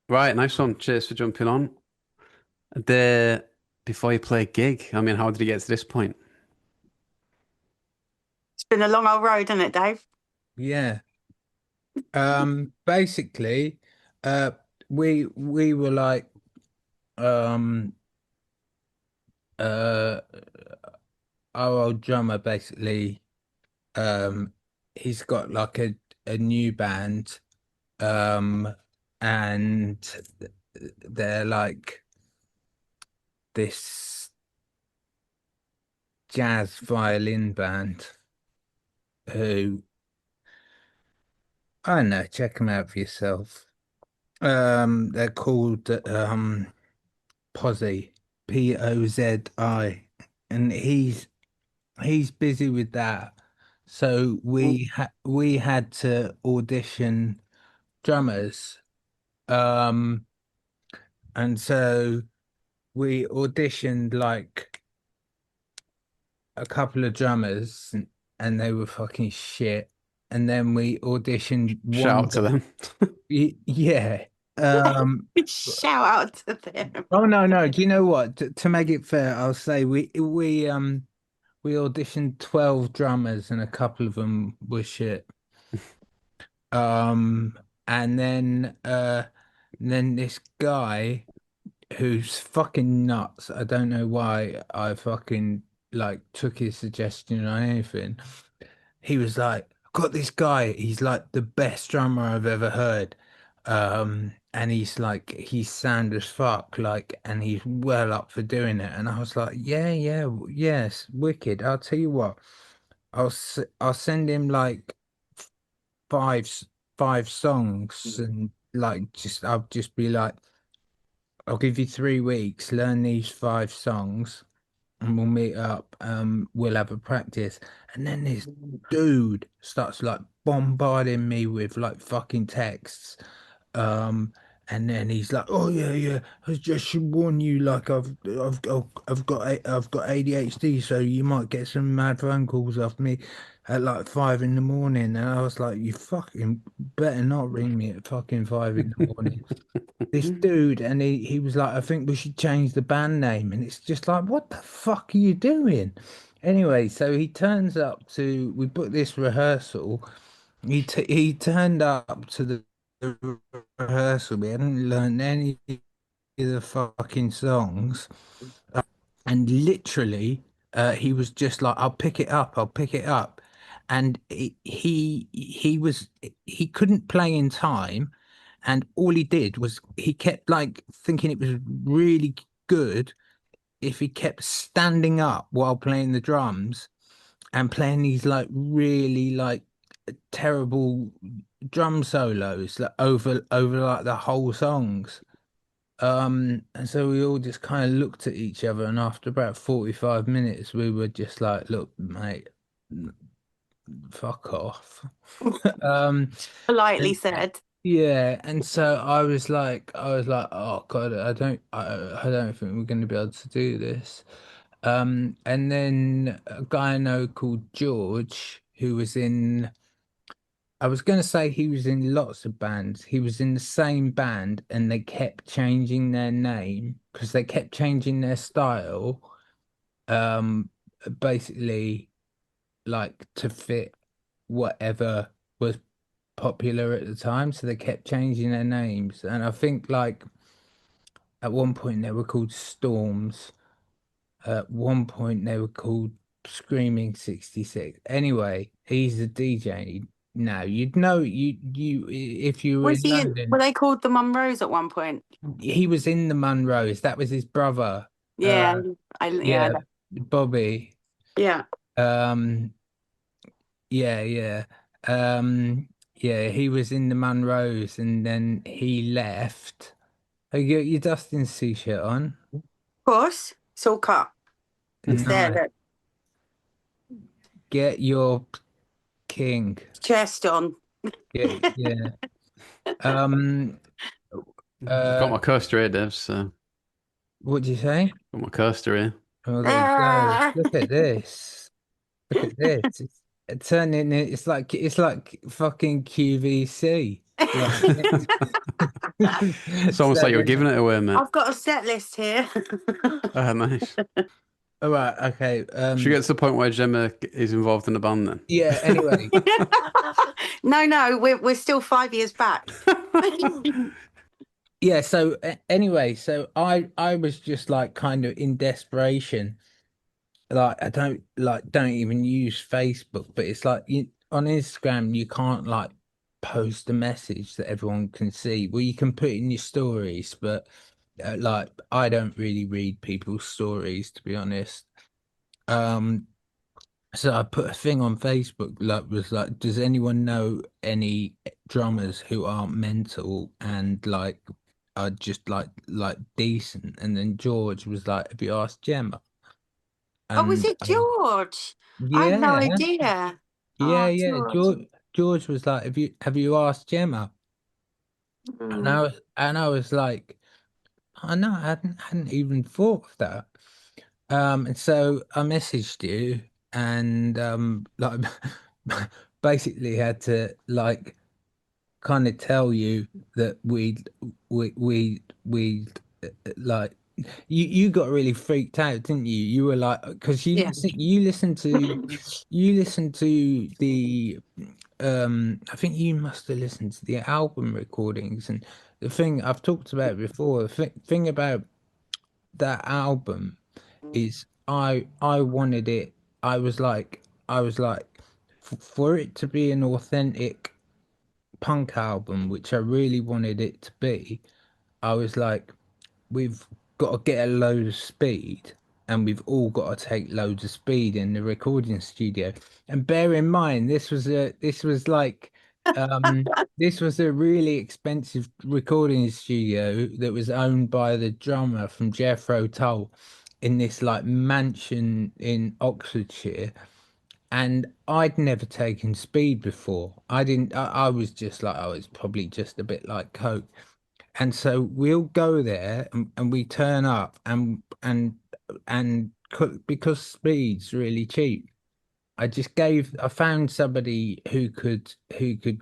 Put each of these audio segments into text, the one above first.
Right, nice one. Cheers for jumping on. The Before you play a gig, I mean, how did you get to this point? It's been a long old road, hasn't it, Dave? Yeah. Basically, uh we were like um uh our old drummer basically um he's got like a new band um and they're like this jazz violin band who I don't know, check them out for yourself. They're called Pozi, Pozi, and he's busy with that. So Mm. we had to audition drummers. Um, and so we auditioned like a couple of drummers and they were fucking shit. And then we auditioned Shout one out to them. yeah. Um Shout out to them. oh no, do you know what? To make it fair, I'll say we auditioned 12 drummers and a couple of them were shit. Um, and then this guy who's fucking nuts. I don't know why I fucking like took his suggestion or anything. He was like, got this guy, he's like the best drummer I've ever heard. And he's like, he's sound as fuck, like, and he's well up for doing it. And I was like, yes, wicked. I'll tell you what, I'll send him like five five songs and like just I'll just be like, I'll give you 3 weeks, learn these five songs and we'll meet up. We'll have a practice. And then this dude starts like bombarding me with like fucking texts. Um, and then he's like, "Oh yeah. I just should warn you, like I've got ADHD, so you might get some mad phone calls off me at like 5 in the morning." And I was like, "You fucking better not ring me at fucking 5 in the morning." This dude, and he was like, I think we should change the band name. And it's just like, what the fuck are you doing? Anyway, so he turns up to, we booked this rehearsal. He turned up to the rehearsal. We hadn't learned any of the fucking songs. And literally, he was just like, I'll pick it up. And he couldn't play in time. And all he did was he kept like thinking it was really good if he kept standing up while playing the drums and playing these like really like terrible drum solos like over like the whole songs. And so we all just kind of looked at each other, and after about 45 minutes, we were just like, look, mate, fuck off. Um, Politely and said. yeah, and so I was like, oh God, I don't think we're going to be able to do this. And then a guy I know called George, who was in, I was going to say he was in lots of bands. He was in the same band, and they kept changing their name because they kept changing their style. Um, Basically, like to fit whatever was popular at the time, so they kept changing their names. And I think like at one point they were called Storms. At one point they were called Screaming 66. Anyway, he's a DJ now. You'd know you if you were Was in he in, were London. they called the Munros at one point? He was in the Munros. That was his brother. Yeah, Yeah, Bobby. yeah. Um, yeah. Yeah, he was in the Munros and then he left. Oh, you got your Dustin's t-shirt on? Of course, it's all cut. It's there, Nice. look. Get your king. Chest on. Yeah. Um, I've got uh, my coaster here, Dev, so what do you say? got my coaster here. Oh, there you go. Ah! Look at this. Look at this. It's turning it, it's like fucking QVC. Like It's almost like you're giving it away, mate. I've got a set list here. Ah, nice. All right, okay. Should we get to the point where Gemma is involved in the band then? Yeah, anyway. No, we're still 5 years back. Yeah, so anyway, so I was just like kind of in desperation. Like I don't even use Facebook, but it's like on Instagram you can't like post a message that everyone can see. Well, you can put it in your stories, but like I don't really read people's stories, to be honest. So I put a thing on Facebook was like, does anyone know any drummers who aren't mental and like are just like decent? And then George was like, have you asked Gemma? Oh, was And it George? I had no yeah, idea. yeah, Oh, yeah. George. George was like, have you asked Gemma? And Mm. I was like, I know, I hadn't even thought of that. And so I messaged you and like basically had to like kind of tell you that we like you got really freaked out, didn't you? You were like, because Yeah. you listened to the I think you must have listened to the album recordings. And the thing I've talked about before, the thing about that album is I wanted it. I was like for it to be an authentic punk album, which I really wanted it to be. I was like, we've got to get a load of speed, and we've all got to take loads of speed in the recording studio. And bear in mind, this was a really expensive recording studio that was owned by the drummer from Jethro Tull in this like mansion in Oxfordshire. And I'd never taken speed before. I didn't, I was just like, I was probably just a bit like Coke. And so we'll go there and we turn up because speed's really cheap. I found somebody who could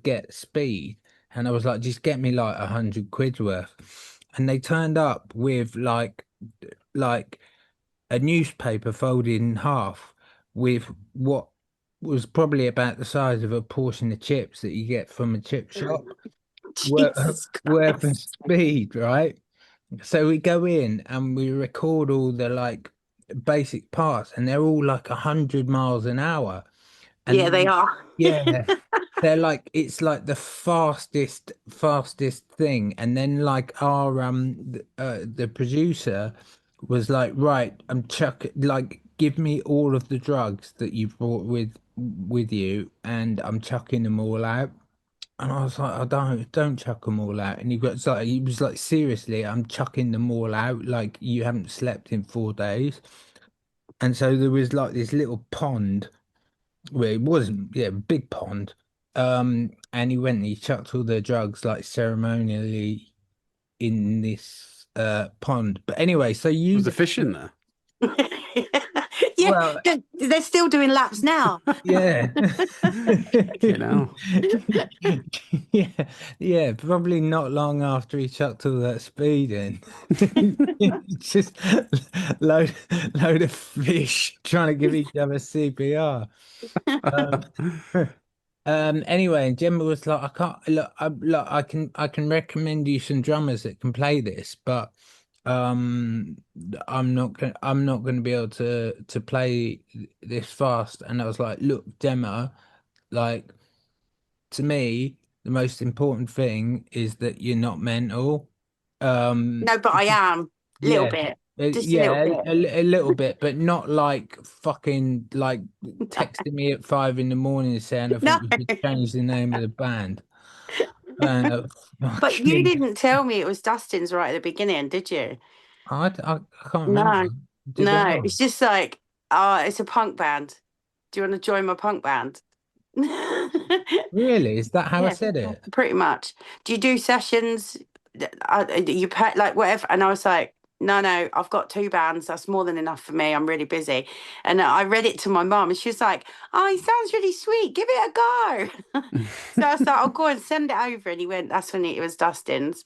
get speed, and I was like, just get me like 100 quid worth. And they turned up with like a newspaper folded in half with what was probably about the size of a portion of chips that you get from a chip shop Jesus worth of Christ. speed, right? So we go in and we record all the like basic parts, and they're all like 100 miles an hour. Yeah, they And are. yeah, they're like it's like the fastest thing. And then like our the producer was like, right, like give me all of the drugs that you brought with you, and I'm chucking them all out. And I was like, I don't chuck them all out. And he was like, seriously, I'm chucking them all out. Like you haven't slept in 4 days. And so there was like this little pond where it wasn't, yeah, big pond. And he went and he chucked all the drugs like ceremonially in this pond. But anyway, so Was the fish in there? Yeah, well, they're still doing laps now. yeah. You know. Yeah, yeah, probably not long after he chucked all that speed in. Just load load of fish trying to give each other CPR. Anyway, and Gemma was like, I can't look, I can recommend you some drummers that can play this, but I'm not gonna be able to play this fast. And I was like, look, Gemma, like to me, the most important thing is that you're not mental. Um, No, but I am. A little yeah, bit. Just a little yeah, bit. a little bit, but not like fucking like texting me at 5 in the morning saying I No. think you should change the name of the band. Uh, But you fucking, didn't tell me it was Dustin's right at the beginning, did you? I can't remember. No, Did no. I? It's just like, it's a punk band. Do you want to join my punk band? Really? Is that how I Yeah, said it? pretty much. Do you do sessions? You pay like whatever? And I was like, no, I've got 2 bands. That's more than enough for me. I'm really busy. And I read it to my mum, and she was like, "Oh, he sounds really sweet. Give it a go." So I was like, "I'll go and send it over." And he went, that's when it was Dustin's.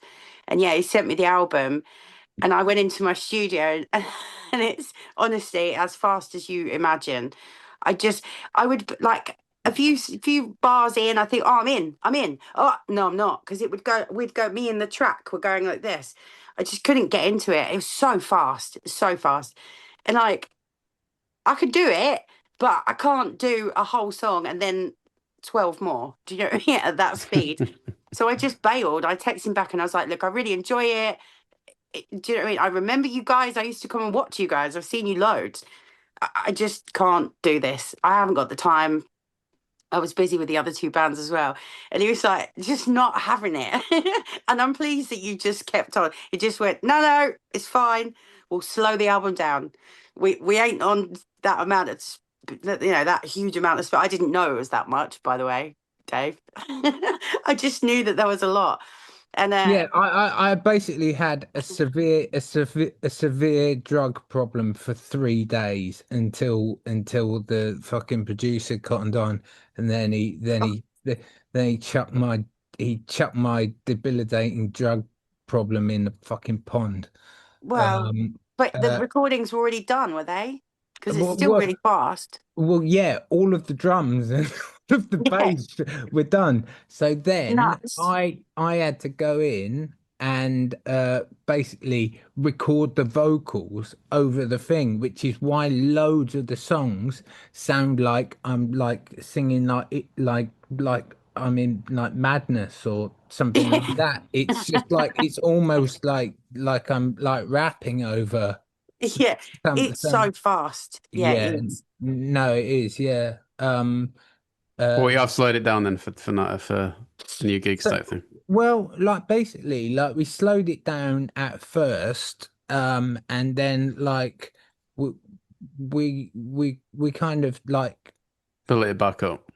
And yeah, he sent me the album. And I went into my studio, and it's honestly as fast as you imagine. I just, I would like a few bars in, I think, oh, I'm in. Oh, no, I'm not. Because we'd go, me and the track were going like this. I just couldn't get into it. It was so fast, so fast. And like, I could do it, but I can't do a whole song and then 12 more. Do you know what I mean? At that speed. So I just bailed. I texted him back and I was like, look, I really enjoy it. Do you know what I mean? I remember you guys. I used to come and watch you guys. I've seen you loads. I just can't do this. I haven't got the time. I was busy with the other 2 bands as well. And he was like, just not having it. And I'm pleased that you just kept on. He just went, no, it's fine. We'll slow the album down. We ain't on that amount of, that huge amount of space. I didn't know it was that much, by the way, Dave. I just knew that there was a lot. And Yeah, I basically had a severe drug problem for 3 days until the fucking producer cottoned on, and then he chucked my debilitating drug problem in the fucking pond. well, Um, but the uh, recordings were already done, were they? Because it's well, still well, really fast. well, yeah, all of the drums and all of the Yeah, bass were done. So then nuts. I had to go in and basically record the vocals over the thing, which is why loads of the songs sound like I'm like singing like I'm in like Madness or something like that. It's just like it's almost like I'm like rapping over Yeah, it's so some fast. Yeah, yeah, it is. no, it is. Yeah. Well, Uh, you have slowed it down then for new gigs so, type thing. well, like basically, like we slowed it down at first, and then like we we kind of like Build it back up.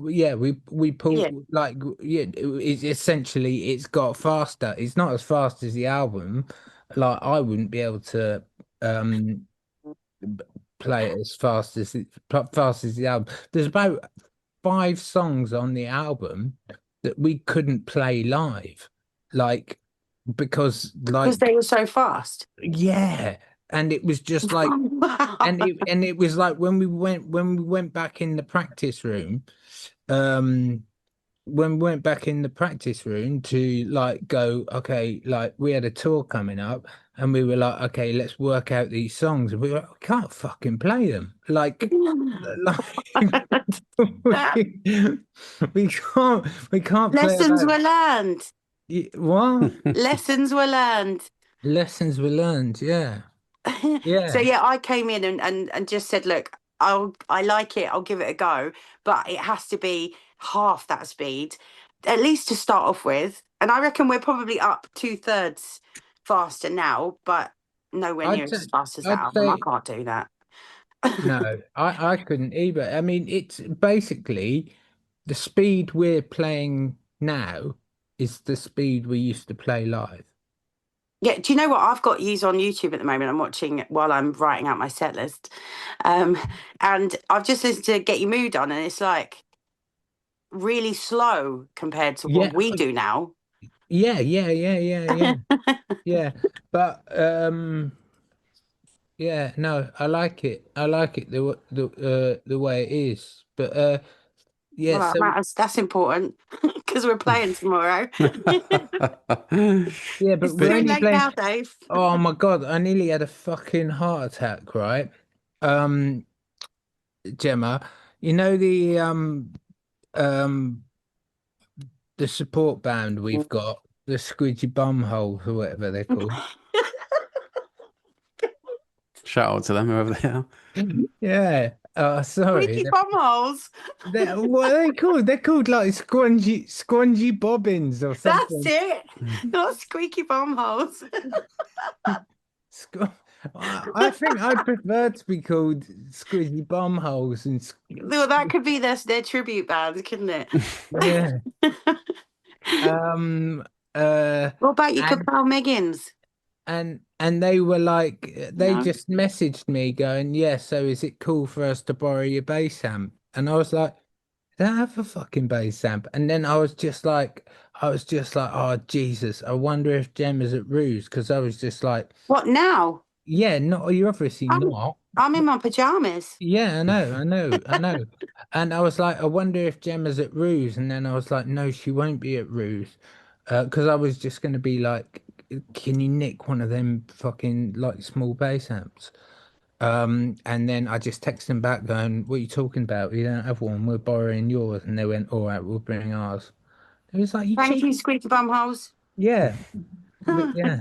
yeah, we Yeah. pull like yeah, it's essentially it's got faster. It's not as fast as the album. Like I wouldn't be able to um play it as fast as the album. There's about 5 songs on the album that we couldn't play live, like because Because like they were so fast. yeah, and it was just like Wow. and it was like when we went back in the practice room, um when we went back in the practice room to like go, okay, like we had a tour coming up and we were like, okay, let's work out these songs. And we were like, we can't fucking play them. Like we can't play Lessons about were learned. what Lessons were learned. lessons we learned. Yeah. So Yeah. yeah, I came in and just said, look, I like it, I'll give it a go, but it has to be half that speed, at least to start off with. And I reckon we're probably up 2/3 faster now, but nowhere near I'd as say fast as that I'd album. I say can't do that. no, I couldn't either. I mean, it's basically the speed we're playing now is the speed we used to play live. Yeah, do you know what? I've got yous on YouTube at the moment. I'm watching while I'm writing out my set list. Um, and I've just listened to Get Your Mood On, and it's like really slow compared to what Yeah, we do now. yeah. Yeah. But yeah, no, I like it. I like it the way it is. But yeah, Well, so that's important because we're playing tomorrow. yeah, but It's we're too only late playing. now, Dave. Oh my God, I nearly had a fucking heart attack, right? Um, Gemma, you know um the support band we've got, the Squidgy Bumholes or whatever they're called. Shout out to them, whoever they are. Yeah. Sorry. Squeaky bumholes. What are they called? They're called like scrungy bobbins or That's something. it. Not squeaky bumholes. Squ- I think I prefer to be called Squidgy Bumholes and Well, that could be their tribute band, couldn't it? yeah. Um uh What about your and Capel Meggins? and and they were like, they No. just messaged me going, yeah, so is it cool for us to borrow your bass amp? And I was like, I don't have a fucking bass amp. And then I was just like, oh Jesus, I wonder if Gemma's at Ruse, because I was just like, What now? yeah, not you're obviously I'm not. I'm in my pajamas. Yeah, I know. And I was like, I wonder if Gemma's at Ruse. And then I was like, no, she won't be at Ruse. Because I was just going to be like, can you nick one of them fucking like small bass amps? And then I just texted them back going, what are you talking about? We don't have one. We're borrowing yours. And they went, all right, we'll bring ours. It was like, you Thank you, cheeky. squeaky bum holes. Yeah, yeah.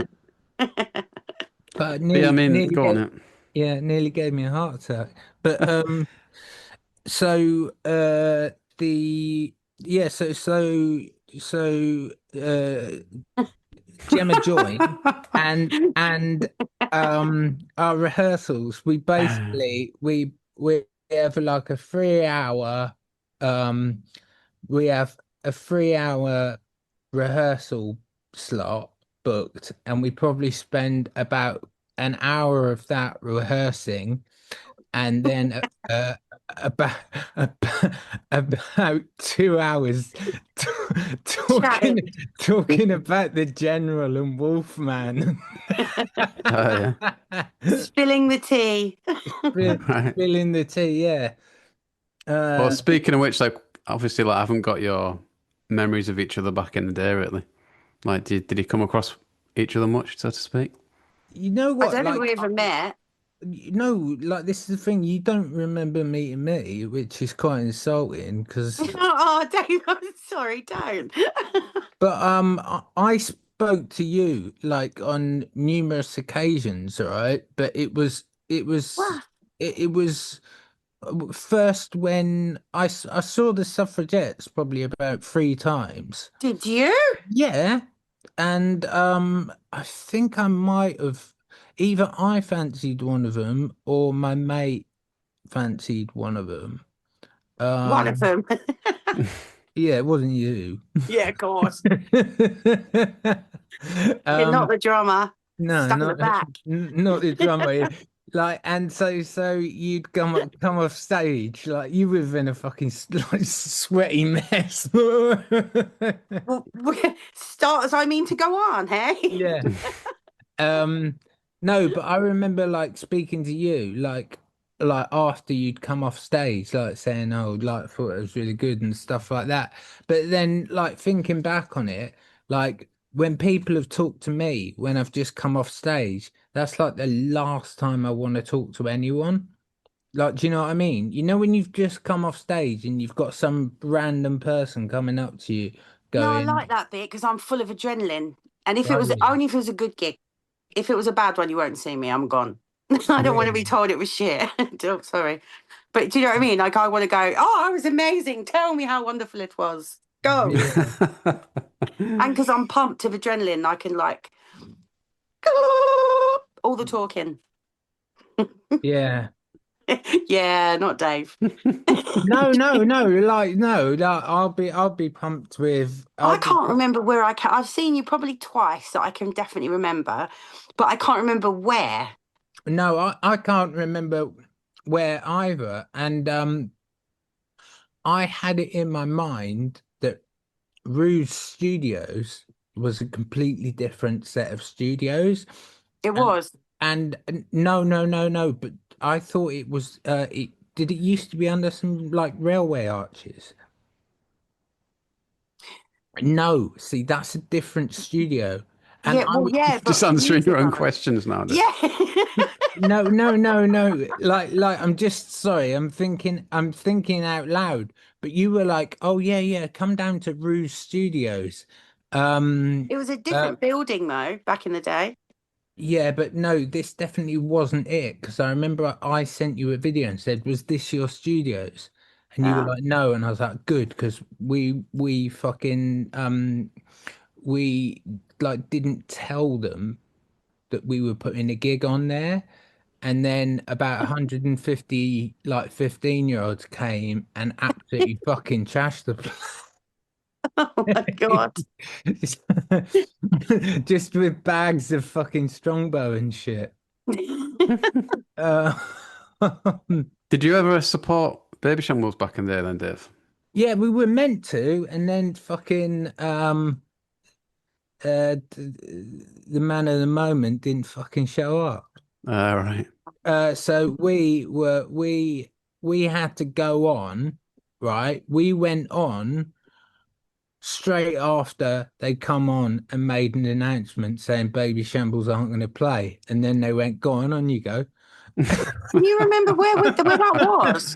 But it But yeah, I nearly, mean, nearly go on gave, it. yeah, nearly gave me a heart attack. But, So the yeah Gemma joined and our rehearsals we basically we have like a 3 hour um we have a 3 hour rehearsal slot booked and we probably spend about an hour of that rehearsing and then about about, about 2 hours t talking Chatting. talking about the General and Wolfman. Oh, Spilling the tea. yeah. Right. Spilling the tea, yeah. Well, Uh, speaking of which, like, obviously, like, I haven't got your memories of each other back in the day, really. Like, did you come across each other much, so to speak? you know I what? don't think Like, we ever met. no, like this is the thing. You don't remember meeting me, which is quite insulting because. Oh, Dave, I'm sorry, don't. But I spoke to you like on numerous occasions, all right? But Wow. it was first when I saw the suffragettes probably about 3 times. Did you? Yeah, and I think I might have either I fancied one of them or my mate fancied one of them. One of them. Yeah, it wasn't you. Yeah, of course. You're not Um, the drummer. no, Stuck in the not back. not the drummer. Like, and so you'd come off stage like you were in a fucking like sweaty mess. Well, start as I mean to go on, hey? Yeah. Um, no, but I remember like speaking to you, like after you'd come off stage, like saying, "Oh, like I thought it was really good" and stuff like that. But then, like thinking back on it, like when people have talked to me when I've just come off stage, that's like the last time I want to talk to anyone. Like, do you know what I mean? You know when you've just come off stage and you've got some random person coming up to you No, I going, like that bit because I'm full of adrenaline. And if it "Oh was yeah, only if it was a good gig, if it was a bad one, you won't see me. I'm gone. I don't want to be really?" told it was shit. Oh, sorry. But do you know what I mean? Like, I want to go, oh, it was amazing. Tell me how wonderful it was. Go. Yeah. And because I'm pumped of adrenaline, I can like all the talking. Yeah. Yeah, not Dave. No. Like, I'll be pumped with. I can't remember where I've seen you probably twice that I can definitely remember, but I can't remember where. No, I can't remember where either. And I had it in my mind that Ruse Studios was a completely different set of studios. It And was. no. But I thought it was. Did it used to be under some like railway arches? No, see, that's a different studio. And Yeah, well, yeah, Just but answering your music own on it. questions now, Dave. Yeah. no. Like I'm just sorry. I'm thinking out loud. But you were like, oh yeah, come down to Ruse Studios. Um, It was a uh, different building though, back in the day. yeah, but no, this definitely wasn't it. Because I remember I sent you a video and said, "Was this your studios?" And you were Oh. like, "No," and I was like, "Good," because we fucking we like didn't tell them that we were putting a gig on there. And then about 150 like 15-year-olds came and absolutely fucking trashed the place. Oh my God. Just with bags of fucking Strongbow and shit. Uh, Did you ever support Babyshambles back in the day then, Dave? yeah, we were meant to, and then fucking the man of the moment didn't fucking show up. Right. So we had to go on, right? We went on straight after they come on and made an announcement saying Babyshambles aren't going to play, and then they went, "Go on you go." Can you remember where that was?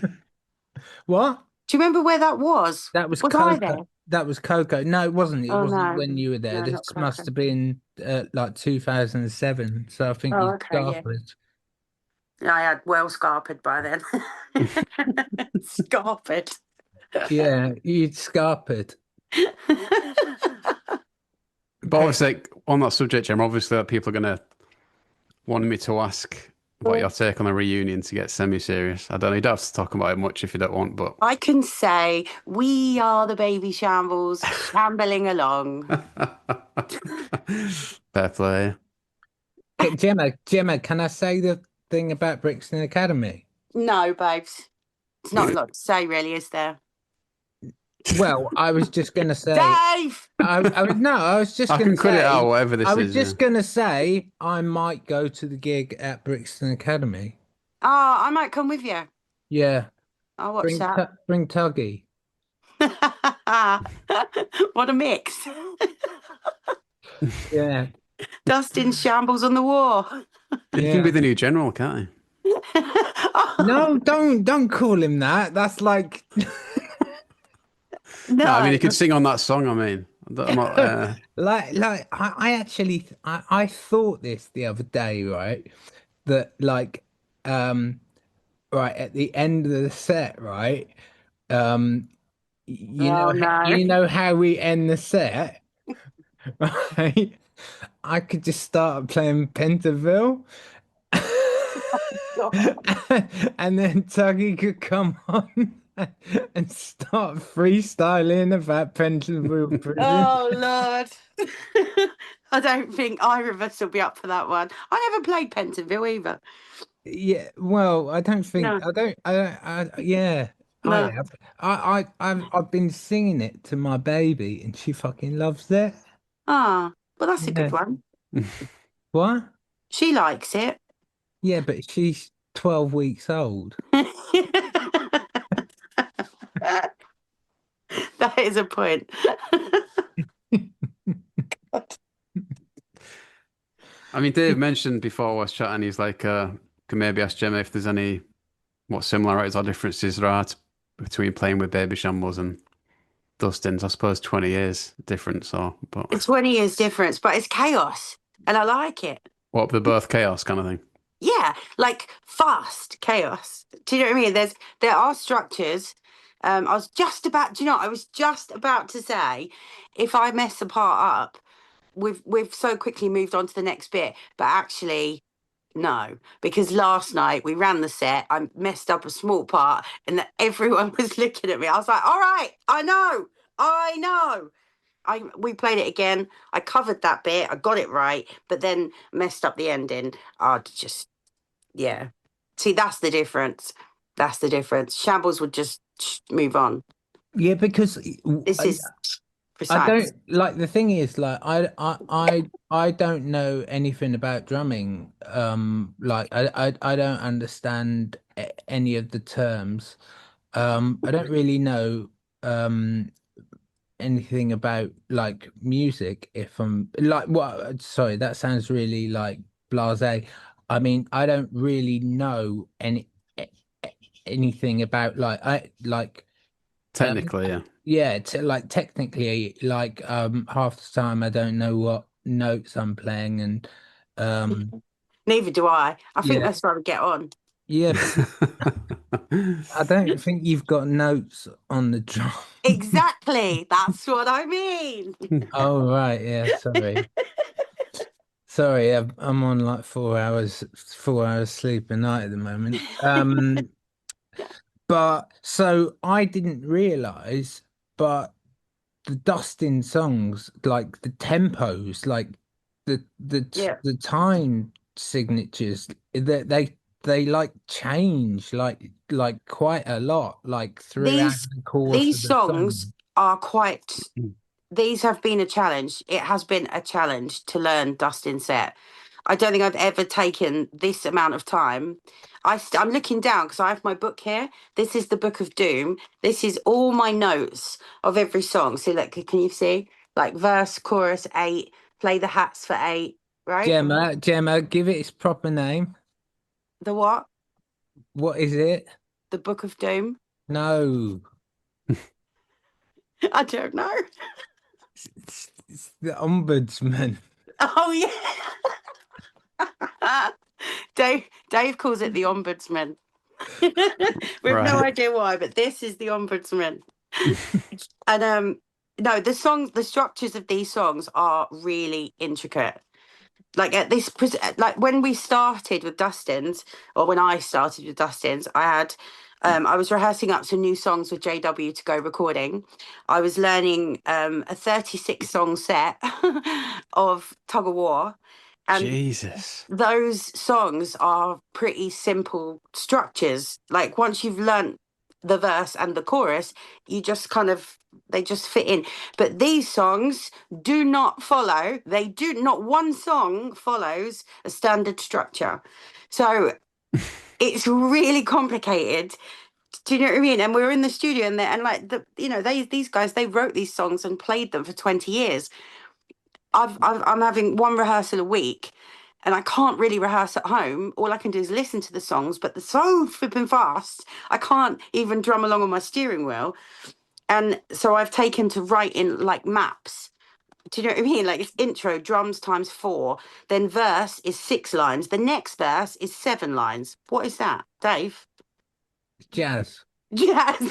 What? Do you remember where that was? That was Was I Coco. there? That was Coco. No, it wasn't. It Oh wasn't no, when you were there. no, This not must Coco. have been like 2007. So I think Oh, you okay, yeah. started. I had well scarpered by then. Scarpered. Yeah, you'd scarpered. But obviously, on that subject, Jim, obviously that people are going to want me to ask what your take on a reunion to get semi-serious. I don't know. You don't have to talk about it much if you don't want, but I can say we are the Babyshambles shambling along. fair play. Hey, Gemma, can I say the thing about Brixton Academy? No, babes. It's not a lot to say, really, is there? Well, I was just gonna say, Dave! I was just I gonna can cut it say, out, whatever this I was is. just gonna say, I might go to the gig at Brixton Academy. Oh, I might come with you. Yeah, I'll watch that. bring Tuggy. What a mix. Yeah, Dustin shambles on the war. He can be the new general, can't he? No, don't call him that. That's like No, I mean, No. he could sing on that song. I mean, I'm not, like I actually I thought this the other day, right? That like right at the end of the set, right? Um Oh no. you know how we end the set, right? I could just start playing Pentaville. And then Tuggy could come on and start freestyling about Pentonville Prison. Oh Lord. I don't think either of us will be up for that one. I never played Pentonville either. Yeah, well, I don't think No, yeah, I no. have. I've been singing it to my baby and she fucking loves it. Ah, well, that's a Yeah. good one. What? She likes it. Yeah, but she's 12 weeks old. That is a point. I mean, Dave mentioned before I was chatting, he's like, can maybe ask Gemma if there's any what similarities or differences there are between playing with Babyshambles and Dustin's. I suppose 20 years difference, or but It's 20 years difference, but it's chaos, and I like it. what they're both chaos kind of thing. Yeah, like fast chaos. Do you know what I mean? There are structures. I was just about, do you know, I was just about to say, if I mess a part up, we've so quickly moved on to the next bit, but actually, no, because last night we ran the set, I messed up a small part, and that everyone was looking at me. I was like, all right, I know. We played it again. I covered that bit. I got it right, but then messed up the ending. I'd just, yeah. See, that's the difference. That's the difference. Shambles would just move on. Yeah, because This is I precise. don't like the thing is like I don't know anything about drumming. Like I don't understand any of the terms. I don't really know anything about like music. If I'm like what? Sorry, that sounds really like blasé. I mean, I don't really know anything about like. Technically, yeah. Yeah, like technically, like half the time I don't know what notes I'm playing, and Neither do I. I think yeah, that's why we get on. yeah, but I don't think you've got notes on the drum. Exactly. That's what I mean. Oh right, yeah, sorry, I'm on like 4 hours sleep a night at the moment. But so I didn't realize, but the Dustin songs, like the tempos, like Yeah. the time signatures, they like change like quite a lot, like throughout These the course of these the songs song. are quite. These have been a challenge. It has been a challenge to learn Dustin set. I don't think I've ever taken this amount of time. I'm looking down because I have my book here. This is the Book of Doom. This is all my notes of every song. So, like, can you see? Like verse, chorus, 8, play the hats for 8, right? Gemma, give it its proper name. The what? What is it? The Book of Doom? No, I don't know. it's the Ombudsman. Oh, yeah. Dave calls it the Ombudsman. We have no Right. idea why, but this is the Ombudsman. And no, the structures of these songs are really intricate. Like at this, like when we started with Dustin's, or when I started with Dustin's, I was rehearsing up some new songs with JW to go recording. I was learning a 36 song set of Tug of War, and Jesus. those songs are pretty simple structures. Like once you've learnt the verse and the chorus, you just kind of they just fit in. But these songs do not follow. They do not one song follows a standard structure. So it's really complicated. Do you know what I mean? And we were in the studio and like these guys, they wrote these songs and played them for 20 years. I'm having one rehearsal a week and I can't really rehearse at home. All I can do is listen to the songs, but they're so flipping fast, I can't even drum along on my steering wheel. And so I've taken to writing like maps. Do you know what I mean? Like it's intro, drums times 4, then verse is 6 lines. The next verse is 7 lines. What is that, Dave? Jazz. Yes.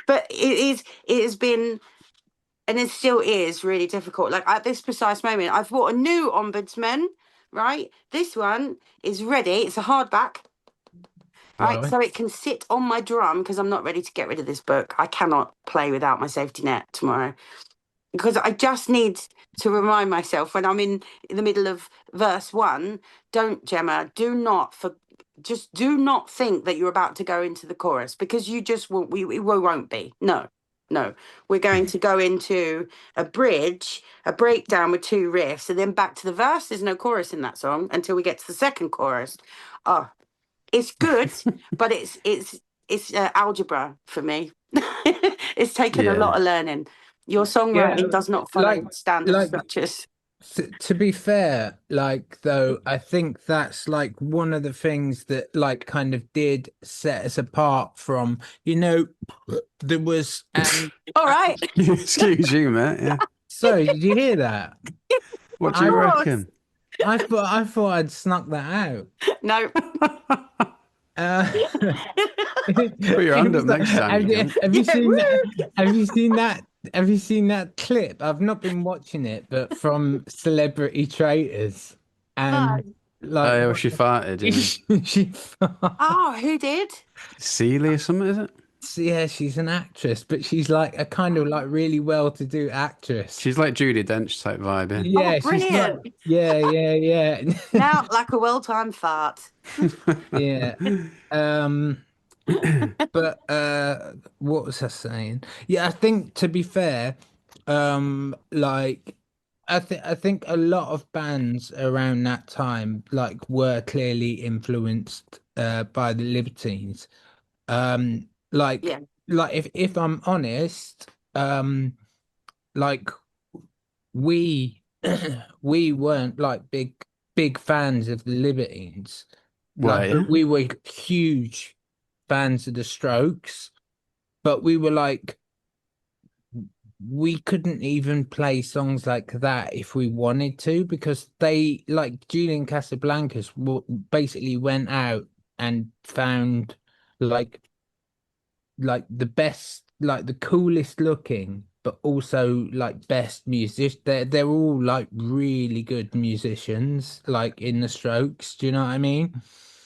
But it has been, and it still is really difficult. Like at this precise moment, I've bought a new Ombudsman, right? This one is ready. It's a hardback, right? Right. So it can sit on my drum because I'm not ready to get rid of this book. I cannot play without my safety net tomorrow because I just need to remind myself when I'm in the middle of verse 1, Gemma, just do not think that you're about to go into the chorus because you just won't, we won't be. No, we're going to go into a bridge, a breakdown with 2 riffs, and then back to the verse. There's no chorus in that song until we get to the second chorus. Oh, it's good, but it's algebra for me. It's taken a Yeah. lot of learning. Your Yeah, songwriting does not follow like standard like structures. to be fair, like though, I think that's like one of the things that like kind of did set us apart from, there was All right. Excuse you, mate. Yeah. sorry, did you hear that? What do I you course. reckon? I thought I'd snuck that out. No. Uh, Put your hand up next time you can. have you Yeah, seen that? woo! Have you seen that? Have you seen that clip? I've not been watching it, but from Celebrity Traitors, No. and like Oh, she farted, you mean? she, Oh, who did? Sealy or something, is it? yeah, she's an actress, but she's like a kind of like really well-to-do actress. She's like Judi Dench type vibe, yeah. Oh, Yeah, she's like, brilliant. yeah. Now, like a well-timed fart. Yeah. But what was I saying? Yeah, I think to be fair, like I think a lot of bands around that time like were clearly influenced by the Libertines. Like Yeah. if I'm honest, like we we weren't like big fans of the Libertines. Like Wait. we were huge fans of the Strokes, but we were like we couldn't even play songs like that if we wanted to because they like Julian Casablancas basically went out and found like the best, like the coolest looking, but also like best musicians. They're all like really good musicians, like in the Strokes. Do you know what I mean?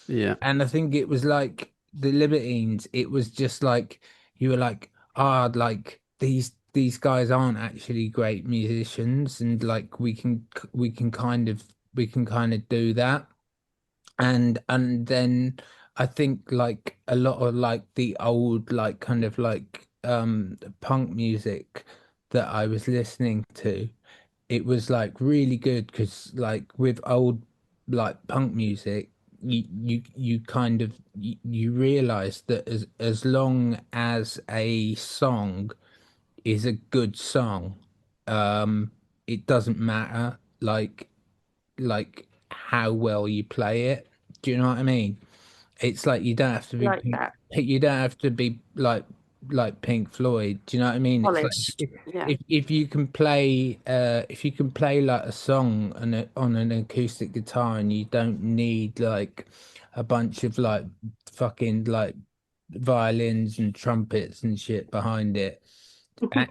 Yeah. And I think it was like the Libertines. It was just like you were like, like these guys aren't actually great musicians, and like we can kind of do that. And then I think like a lot of like the old like kind of like punk music that I was listening to, it was like really good because like with old like punk music, you kind of you realize that as long as a song is a good song, it doesn't matter like how well you play it. Do you know what I mean? It's like you don't have to be Like that. you don't have to be like Pink Floyd. Do you know what I mean? It's like Polished. Yeah. if you can play if you can play like a song on an acoustic guitar and you don't need like a bunch of like fucking like violins and trumpets and shit behind it,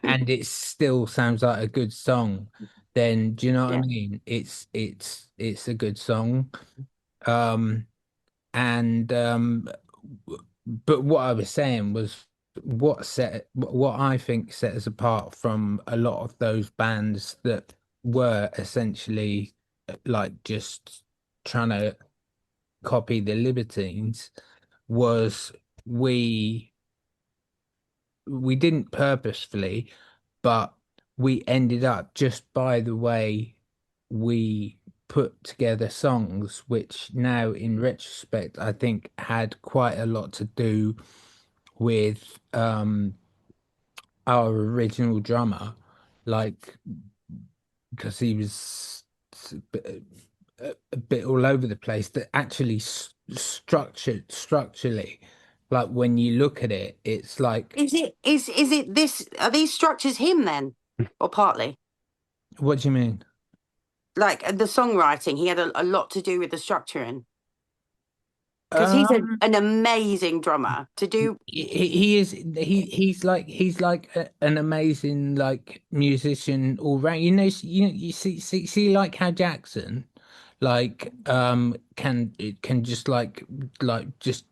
and it still sounds like a good song, then do you know what I Yeah. mean? It's a good song. Um and but what I was saying was what I think set us apart from a lot of those bands that were essentially like just trying to copy the Libertines was we we didn't purposefully, but we ended up just by the way we put together songs, which now in retrospect, I think had quite a lot to do with our original drummer, like because he was a bit all over the place, that actually structurally, like when you look at it, it's like, Is it this? Are these structures him then, or partly? what do you mean? Like the songwriting, he had a lot to do with the structuring because Um, an amazing drummer to do. he is he's like an amazing like musician all round. You see like how Jackson like can just just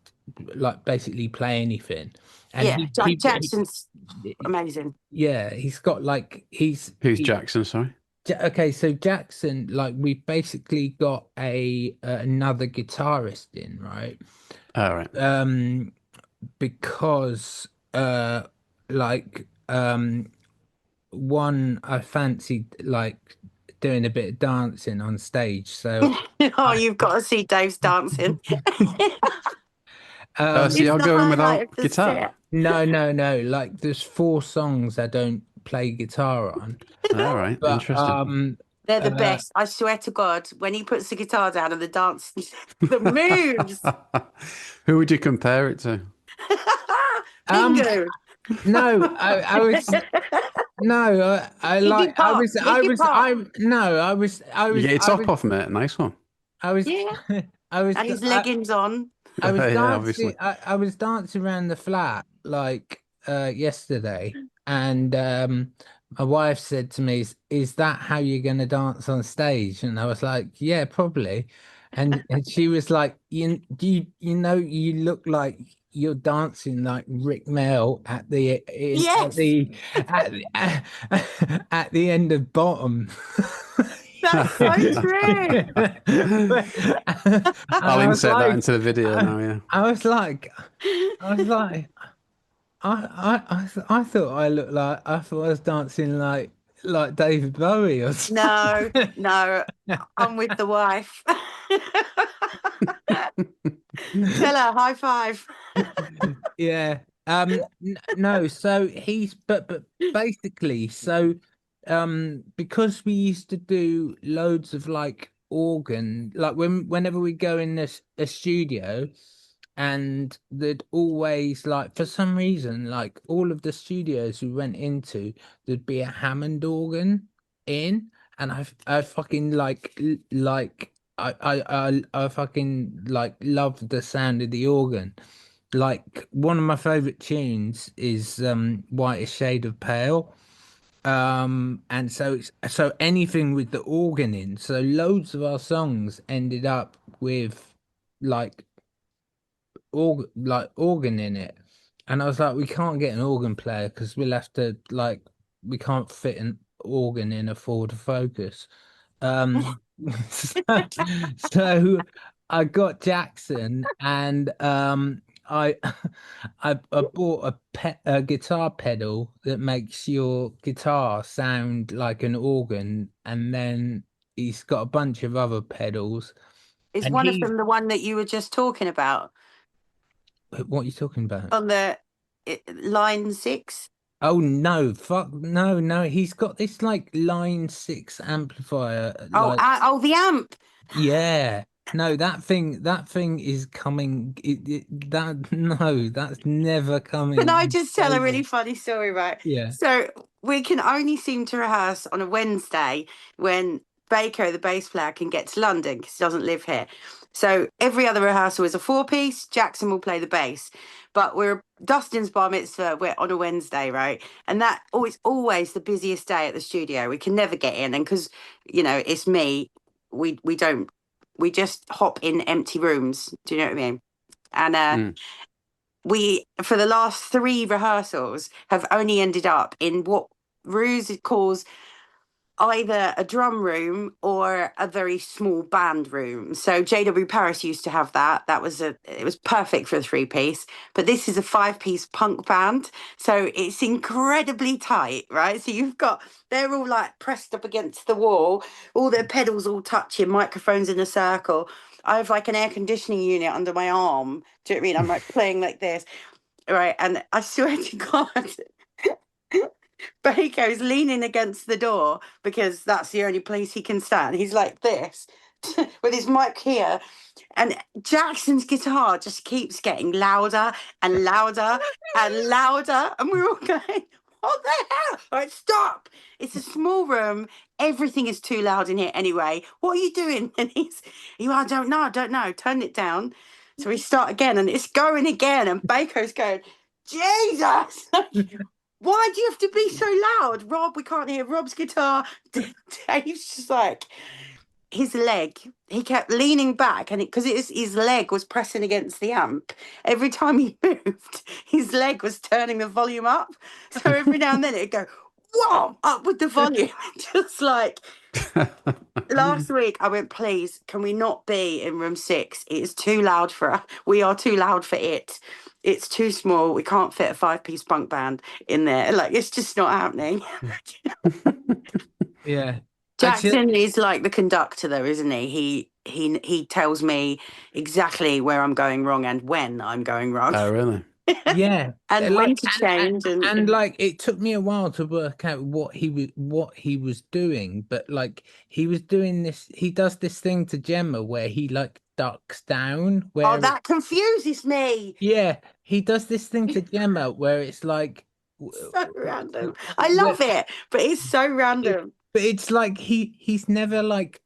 like basically play anything, and Yeah, Jack Jackson's amazing. yeah, he's got like Who's Jackson? Sorry. okay, so Jackson, like we've basically got a another guitarist in, right? All right. Because like one I fancied like doing a bit of dancing on stage, so Oh, I you've got to see Dave's dancing. So It's you're the going highlight without of the guitar? set. no, like there's four songs I don't play guitar on, All right. but Interesting. They're the best. I swear to God, when he puts the guitar down and the dance, the moves. Who would you compare it to? um Bingo. no, I was no, Iggy Pop. Iggy Pop. I You was get your I top was off, mate. Nice one. I was Yeah. I was And his leggings on. I was Yeah, obviously. dancing. I was dancing around the flat like yesterday, and my wife said to me, is that how you're gonna dance on stage?" And I was like, "Yeah, probably." And she was like, you know you look like you're dancing like Rick Mel at Yes, at the end of Bottom." that's so true. And I'll I was insert that like, into the video I, now, yeah. I was like, I was like, I thought I thought I was dancing like David Bowie or No, something. no, I'm with the wife. Tell her high five. Yeah. No, so but basically, so because we used to do loads of like organ, like whenever we go in a studio, and there'd always like for some reason, like all of the studios we went into, there'd be a Hammond organ in, and I fucking like I fucking like love the sound of the organ. Like one of my favorite tunes is Whitest Shade of Pale. And so so anything with the organ in, so loads of our songs ended up with like organ in it. And I was like, we can't get an organ player because we'll have to like we can't fit an organ in a Ford Focus. So, so I got Jackson and I I bought a guitar pedal that makes your guitar sound like an organ, and then he's got a bunch of other pedals. Is And one of them the one that you were just talking about what are you talking about? on the line 6? Oh no, fuck no, no. He's got this like line 6 amplifier, Oh, like the amp. yeah. No, that thing is coming. That no, that's never coming. Can I just tell a really Over. funny story, right? Yeah. So we can only seem to rehearse on a Wednesday when Baker, the bass player, can get to London because he doesn't live here. So every other rehearsal is a 4-piece. Jackson will play the bass. But we're Dustin's bar mitzvah, we're on a Wednesday, right? And that always the busiest day at the studio. We can never get in. And because, it's me, we don't, we just hop in empty rooms. Do you know what I mean? And we, for the last 3 rehearsals, have only ended up in what Ruse calls either a drum room or a very small band room. So JW Paris used to have that. It was perfect for a 3-piece, but this is a 5-piece punk band. So it's incredibly tight, right? So they're all like pressed up against the wall, all their pedals all touching, microphones in a circle. I have like an air conditioning unit under my arm. Do you know what I mean? I'm like playing like this, right? And I swear to God, Baco's leaning against the door because that's the only place he can stand. He's like this with his mic here. And Jackson's guitar just keeps getting louder and louder and louder. And we're all going, what the hell? All right, stop. It's a small room. Everything is too loud in here anyway. What are you doing? And I don't know. Turn it down. So we start again and it's going again. And Baco's going, Jesus. Why do you have to be so loud? Rob, we can't hear Rob's guitar. Dave's just like, his leg, he kept leaning back, and because his leg was pressing against the amp. Every time he moved, his leg was turning the volume up. So every now and then it'd go, whoa, up with the volume. Just like last week, I went, please, can we not be in room 6? It's too loud for us. We are too loud for it. It's too small. We can't fit a 5-piece punk band in there. Like, it's just not happening. Yeah. Jackson is like the conductor, though, isn't he? He tells me exactly where I'm going wrong and when I'm going wrong. Oh, really? Yeah. And when to change. And like it took me a while to work out what he was doing, but like he was doing this, he does this thing to Gemma where he like ducks down. Oh, that confuses me. Yeah, he does this thing to Gemma where it's like so random. I love it, but it's so random. But it's like he's never like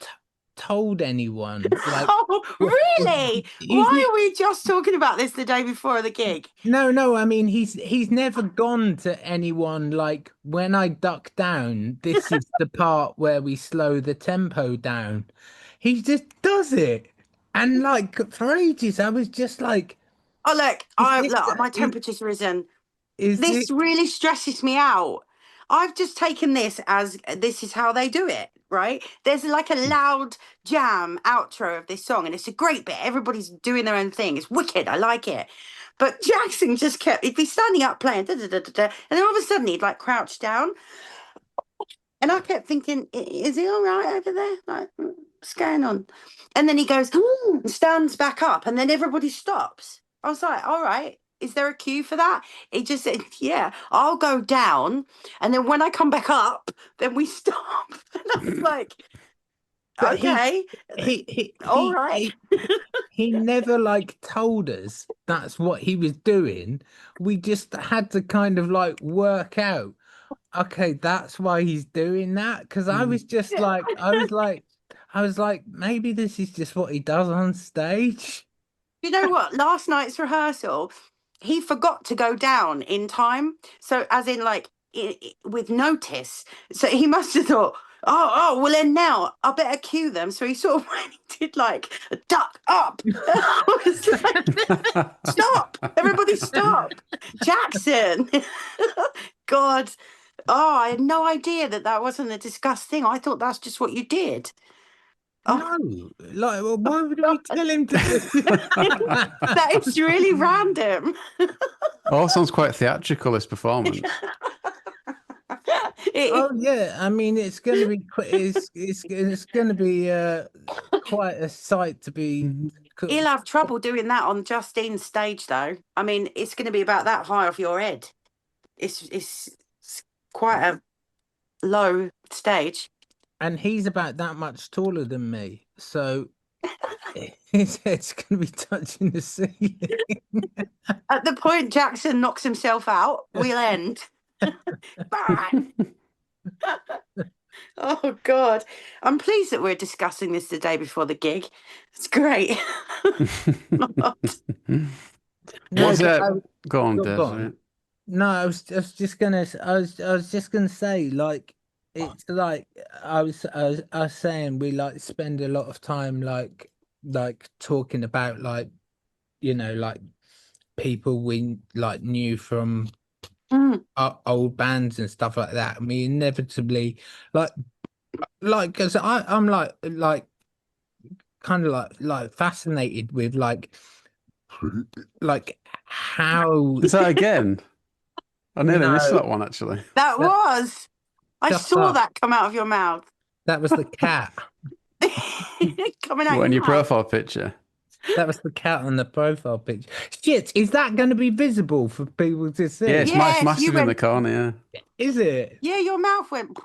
told anyone. Like, oh, really? Why are we just talking about this the day before the gig? No. I mean, he's never gone to anyone like, when I duck down, this is the part where we slow the tempo down. He just does it, and like for ages, I was just like, oh look, my temperature's risen. This really stresses me out. I've just taken this as this is how they do it, right? There's like a loud jam outro of this song, and it's a great bit. Everybody's doing their own thing. It's wicked. I like it. But Jackson just he'd be standing up playing, and then all of a sudden he'd like crouch down. And I kept thinking, is he all right over there? Like, what's going on? And then he goes, and stands back up, and then everybody stops. I was like, all right. Is there a cue for that? He just said, yeah, I'll go down. And then when I come back up, then we stop. And I was like, okay. All right. He never like told us that's what he was doing. We just had to kind of like work out, okay, that's why he's doing that. Because I was just like, I was like, maybe this is just what he does on stage. You know what? Last night's rehearsal, he forgot to go down in time. So as in like with notice. So he must have thought, Well then now I better cue them. So he sort of did like a duck up. I was like, stop, everybody stop. Jackson. God. Oh, I had no idea that wasn't a discussed thing. I thought that's just what you did. Oh. No, like, well, why would we tell him to do that? That is really random. Oh, sounds quite theatrical, this performance. Oh yeah, I mean it's going to be it's going to be quite a sight to be. He'll have trouble doing that on Justine's stage, though. I mean, it's going to be about that high off your head. It's quite a low stage. And he's about that much taller than me, so his head's going to be touching the ceiling. At the point Jackson knocks himself out, we'll end. Bang! Oh God, I'm pleased that we're discussing this the day before the gig. It's great. Go on, Go Dave. on. No, I was just gonna say, like, it's like I was saying, we like spend a lot of time like talking about like, you know, like people we like knew from old bands and stuff like that. And we inevitably like because I'm like kind of like fascinated with like how Is that again? I nearly missed No. that one, actually. That was. I Shut saw up. that come out of your mouth. That was the cat. Coming out What, in your mouth. profile picture? That was the cat on the profile picture. Shit, is that going to be visible for people to see? Yeah, it's Yes, you massive in the went- corner, yeah. Is it? Yeah, your mouth went.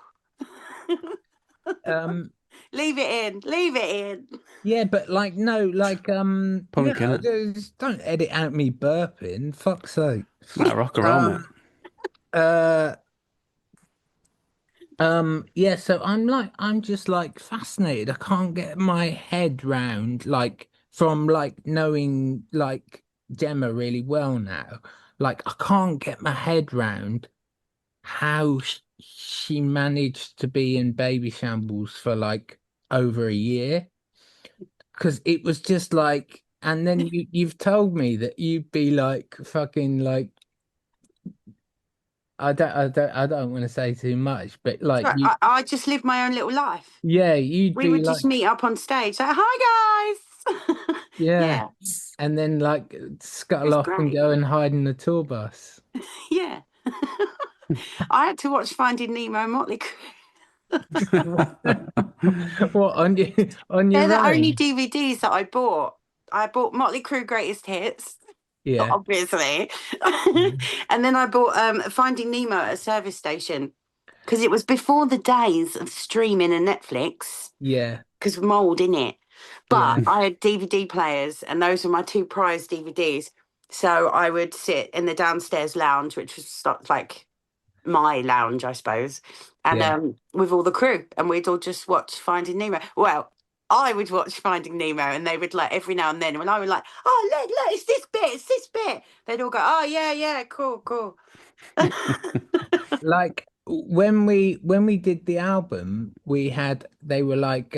Leave it in. Yeah, but like no, like Punk, innit? just don't edit out me burping. Fuck's sake. Nah, rock around, mate. Yeah, so I'm just like fascinated. I can't get my head round like from like knowing like Gemma really well now. Like I can't get my head round how she managed to be in Babyshambles for like over a year. Because it was just like, and then you've told me that you'd be like fucking like I don't want to say too much, but like Right, you, I just live my own little life. yeah, you'd We be would like, just meet up on stage. Like, hi guys. yeah, and then like scuttle It's off and great. go and hide in the tour bus. Yeah. I had to watch Finding Nemo and Motley Crue. What on your They're the own? only DVDs that I bought. I bought Motley Crue Greatest Hits. Yeah. Obviously. And then I bought Finding Nemo at a service station because it was before the days of streaming and Netflix. Yeah. Because of mold in it. But Yeah. I had DVD players, and those were my two prized DVDs. So I would sit in the downstairs lounge, which was like my lounge, I suppose, and with all the crew, and we'd all just watch Finding Nemo. Well, I would watch Finding Nemo, and they would like every now and then when I would like, oh look, it's this bit, they'd all go, oh yeah, cool. Like when we did the album, they were like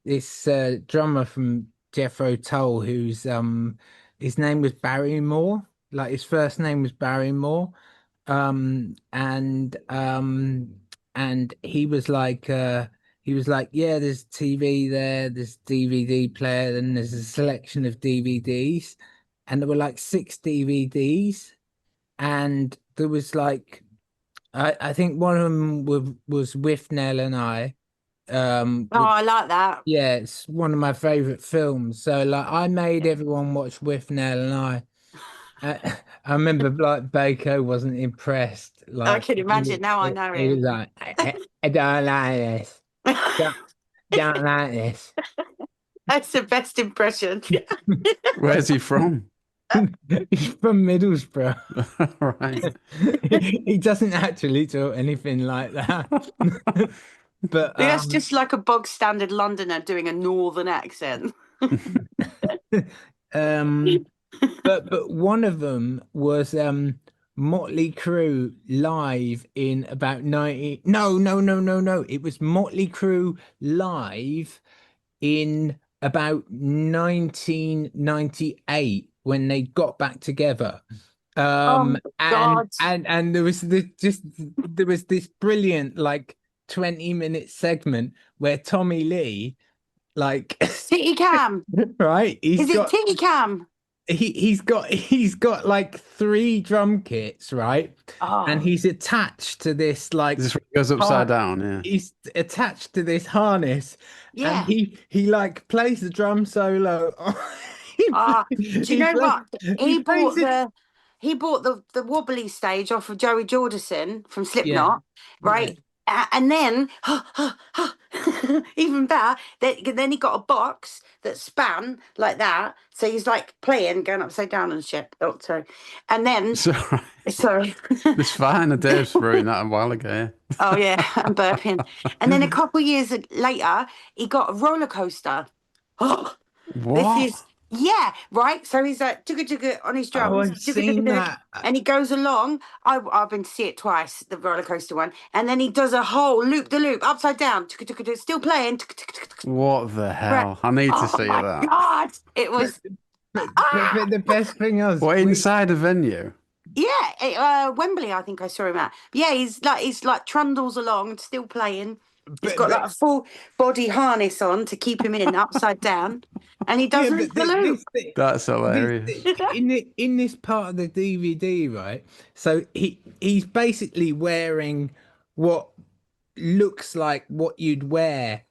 this drummer from Jethro Tull, who's his name was Barry Moore, like his first name was Barry Moore, and he was like yeah, there's TV there, there's DVD player, and there's a selection of DVDs, and there were like 6 DVDs, and there was like I think one of them was with Nell and I. I like that. Yeah, it's one of my favorite films. So like I made everyone watch with Nell and I remember like Baker wasn't impressed. Like I can imagine now. I know he was him. like, I don't like this. Don't like this. That's the best impression. Where's he from? He's from Middlesbrough. Right. He doesn't actually talk anything like that. But That's just like a bog standard Londoner doing a northern accent. but one of them was Motley Crue live in about 90. No. It was Motley Crue live in about 1998 when they got back together. Oh God. And there was this brilliant like 20-minute segment where Tommy Lee, like, Titty cam. right, Is it titty cam? he's got like 3 drum kits, right? And Oh, he's attached to this like This goes upside down, yeah. he's attached to this harness, and yeah. he like plays the drum solo. Do you know what? He plays it. He bought the wobbly stage off of Joey Jordison from Yeah, Slipknot, right? And then even better, then he got a box that span like that, so he's like playing, going upside down and shit. Oh, sorry. And then Sorry. sorry. It's fine. Dave's ruined that a while ago. Yeah. Oh yeah, I'm burping. And then a couple of years later, he got a roller coaster. Oh, What? this is right. So he's like jugga jugga on his drums. Oh, I've jugga, seen jugga, that. and he goes along. I've been to see it twice, the roller coaster one, and then he does a whole loop the loop upside down. Jugga, jugga, jugga, still playing. Jugga, jugga, jugga, jugga. What the hell? I need to see Oh my that. God, it was But the best thing is, What, inside a venue? Wembley. I think I saw him at. But yeah, he's like trundles along, still playing. He's But- got but- like a full body harness on to keep him in upside down, and he does yeah, loop but the loop. That's hilarious. in this part of the DVD, right? So he's basically wearing what looks like what you'd wear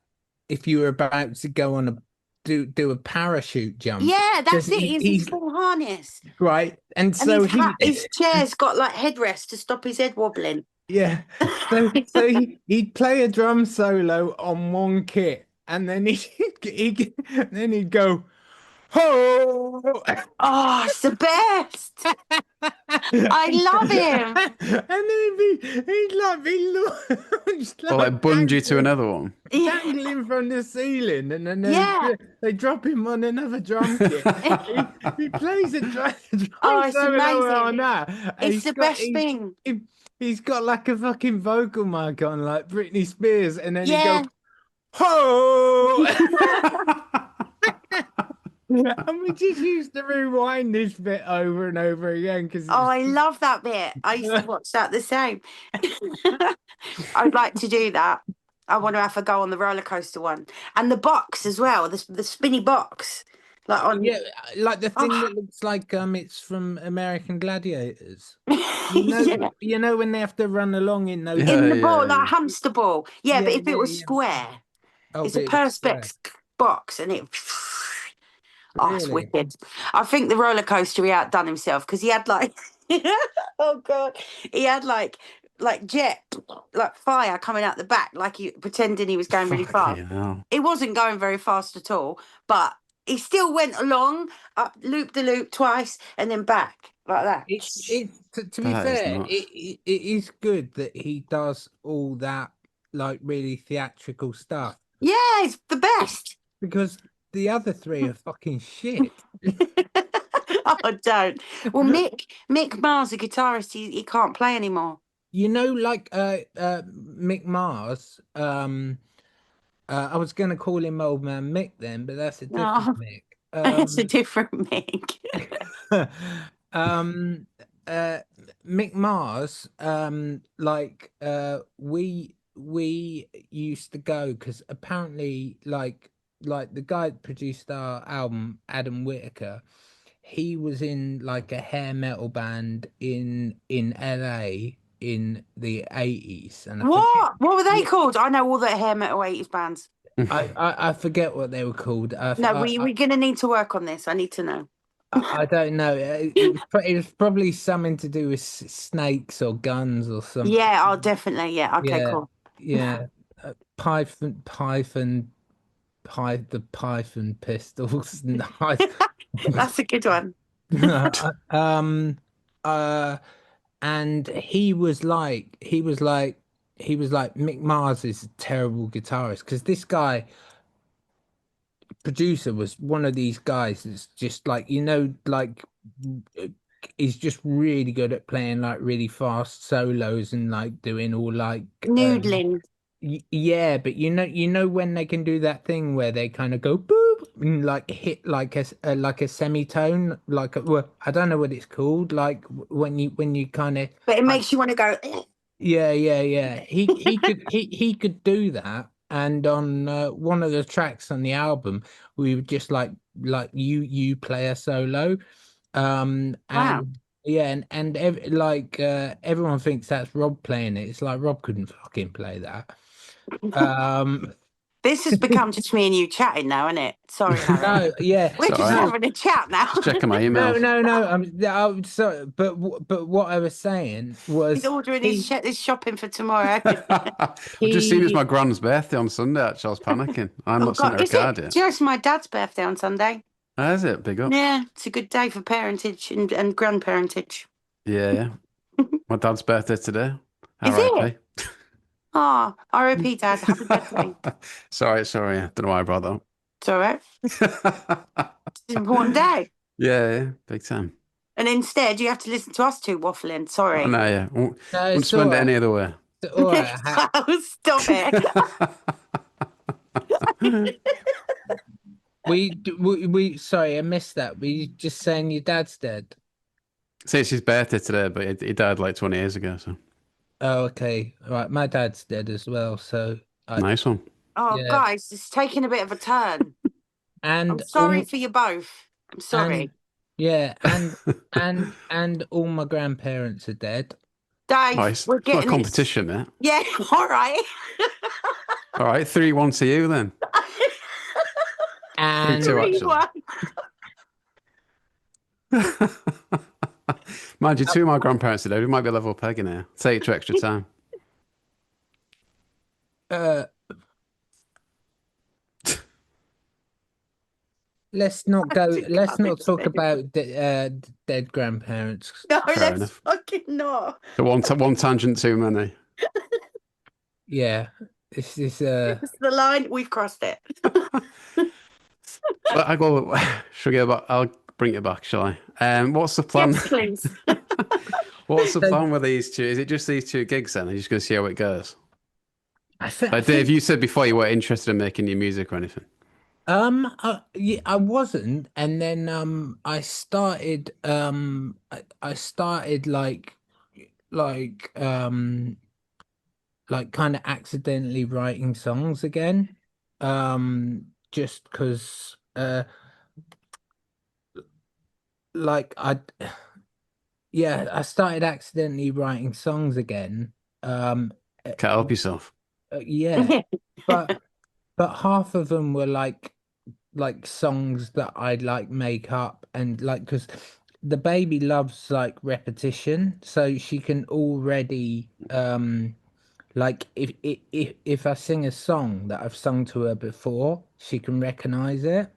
if you were about to go on a do a parachute jump. Yeah, that's it. He's He's full harness. right, and And so his chair's got like headrest to stop his head wobbling. yeah, so he'd play a drum solo on one kit, and then he'd go, ho. Oh, it's the best. I love him. And then he'd like be launched, Or like bungee to dangling- another one. dangling from the ceiling, and then Yeah. they drop him on another drum kit. he plays a drum Oh, it's solo amazing. on that. And It's the best thing. He's got like a fucking vocal mic on, like Britney Spears, and then Yeah. he goes, ho. And we just used to rewind this bit over and over again because Oh, I love that bit. I used to watch that the same. I'd like to do that. I want to have a go on the roller coaster one, and the box as well. The spinny box, like on. yeah, like the thing Oh. that looks like it's from American Gladiators. Yeah. You know when they have to run along in those. Yeah. In the ball, like a hamster ball. Yeah, but Yeah, if it was yeah. square, Oh, it's a but it's square. perspex box, and it. Oh, it's Really? wicked. I think the roller coaster he outdone himself because he had like, oh God, he had like jet, like fire coming out the back, like he pretending he was going really fast. Fucking hell. It wasn't going very fast at all, but he still went along, up, loop the loop twice, and then back like that. It's to be That is fair, nuts. it is good that he does all that like really theatrical stuff, Yeah, it's the best. because the other 3 are fucking shit. Oh, don't. Well, Mick Mars, the guitarist, he can't play anymore. You know, like Mick Mars. I was gonna call him Old Man Mick then, but that's a different Oh. Mick. It's a different Mick. Mick Mars, we used to go because apparently like the guy that produced our album, Adam Whitaker, he was in like a hair metal band in LA in the 80s, and What were they called? I know all the hair metal 80s bands. I forget what they were called. No, we're going to need to work on this. I need to know. I don't know. It was probably something to do with snakes or guns or something. Yeah, oh, definitely. Yeah, okay, Yeah. cool. Yeah, the Python pistols. That's a good one. And he was like Mick Mars is a terrible guitarist because this guy producer was one of these guys that's just like, you know, like he's just really good at playing like really fast solos and like doing all like Noodling. yeah, but you know when they can do that thing where they kind of go boop and like hit like a semitone, like well, I don't know what it's called, like when you kind of But it makes you want to go. yeah. He could do that, and on one of the tracks on the album, we would just like you play a solo, Wow. and yeah, and everyone thinks that's Rob playing it. It's like Rob couldn't fucking play that. This has become just me and you chatting now, isn't it? Sorry, Harry. No, yeah, We're It's just all right. having a chat now. Just checking my no, emails. I'm sorry, but what I was saying was He's ordering his shopping for tomorrow. I've just seen it's he my grand's birthday on Sunday. Actually, I was panicking. I'm Oh not sent God, her a is it? card Do yet. you know it's my dad's birthday on Sunday? Is it? Big up. Yeah, it's a good day for parentage and grandparentage. Yeah. My dad's birthday today. Is it? R.I.P. Ah, R.I.P. Dad. Happy birthday. Sorry. I don't know why I brought that It's all right. up. It's an important day. Yeah, big time. And instead, you have to listen to us two waffling. Sorry. Oh, no, yeah. Won't it's spend it all any right. other way. It's all right. Oh, stop it. We sorry, I missed that. Were you just saying your dad's dead? See, it's his birthday today, but he died like 20 years ago. So Oh, okay. All right. My dad's dead as well. So nice one. Oh, yeah. guys, it's taking a bit of a turn. I'm And sorry for you both. I'm sorry. and yeah, and all my grandparents are dead. Dave, Oh, it's we're not a getting it. competition, mate. Yeah, all right. All right, 3-1 to you then. And 3-2 actually. Mind you, 2 of my grandparents today. We might be a level pegging here. Take you extra time. let's not go. That's a Let's not garbage talk thing. about dead grandparents. No, Fair let's enough. fucking not. So one tangent too many. Yeah, this is It's the line. We've crossed it. But I go. Shall we get back? I'll bring it back, shall I? What's the plan? Yes, please. What's the plan with these two? Is it just these 2 gigs then? Are you just going to see how it goes? I think. Like Dave, you said before you weren't interested in making new music or anything. Yeah, I wasn't, and then I started I started like kind of accidentally writing songs again, just because like yeah, I started accidentally writing songs again. Can't help yourself. Yeah, but half of them were like songs that I'd like make up, and like because the baby loves like repetition, so she can already like if I sing a song that I've sung to her before, she can recognize it.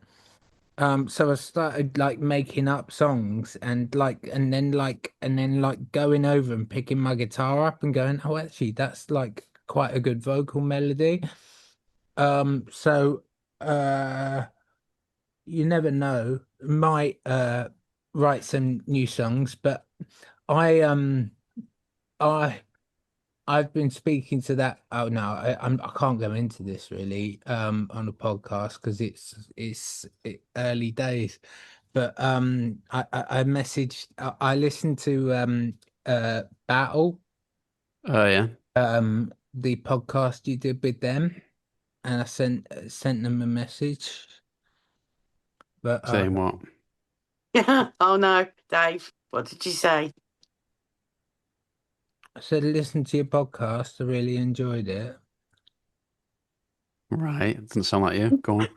So I started like making up songs and then going over and picking my guitar up and going, oh, actually, that's like quite a good vocal melody. So you never know, might write some new songs, but I I I've been speaking to that. Oh no, I can't go into this really on a podcast because it's early days. But I messaged. I listened to Battle Oh yeah. the podcast you did with them, and I sent them a message. But Saying what? Oh no, Dave. What did you say? I said listen to your podcast. I really enjoyed it. Right. Doesn't sound like you. Go on.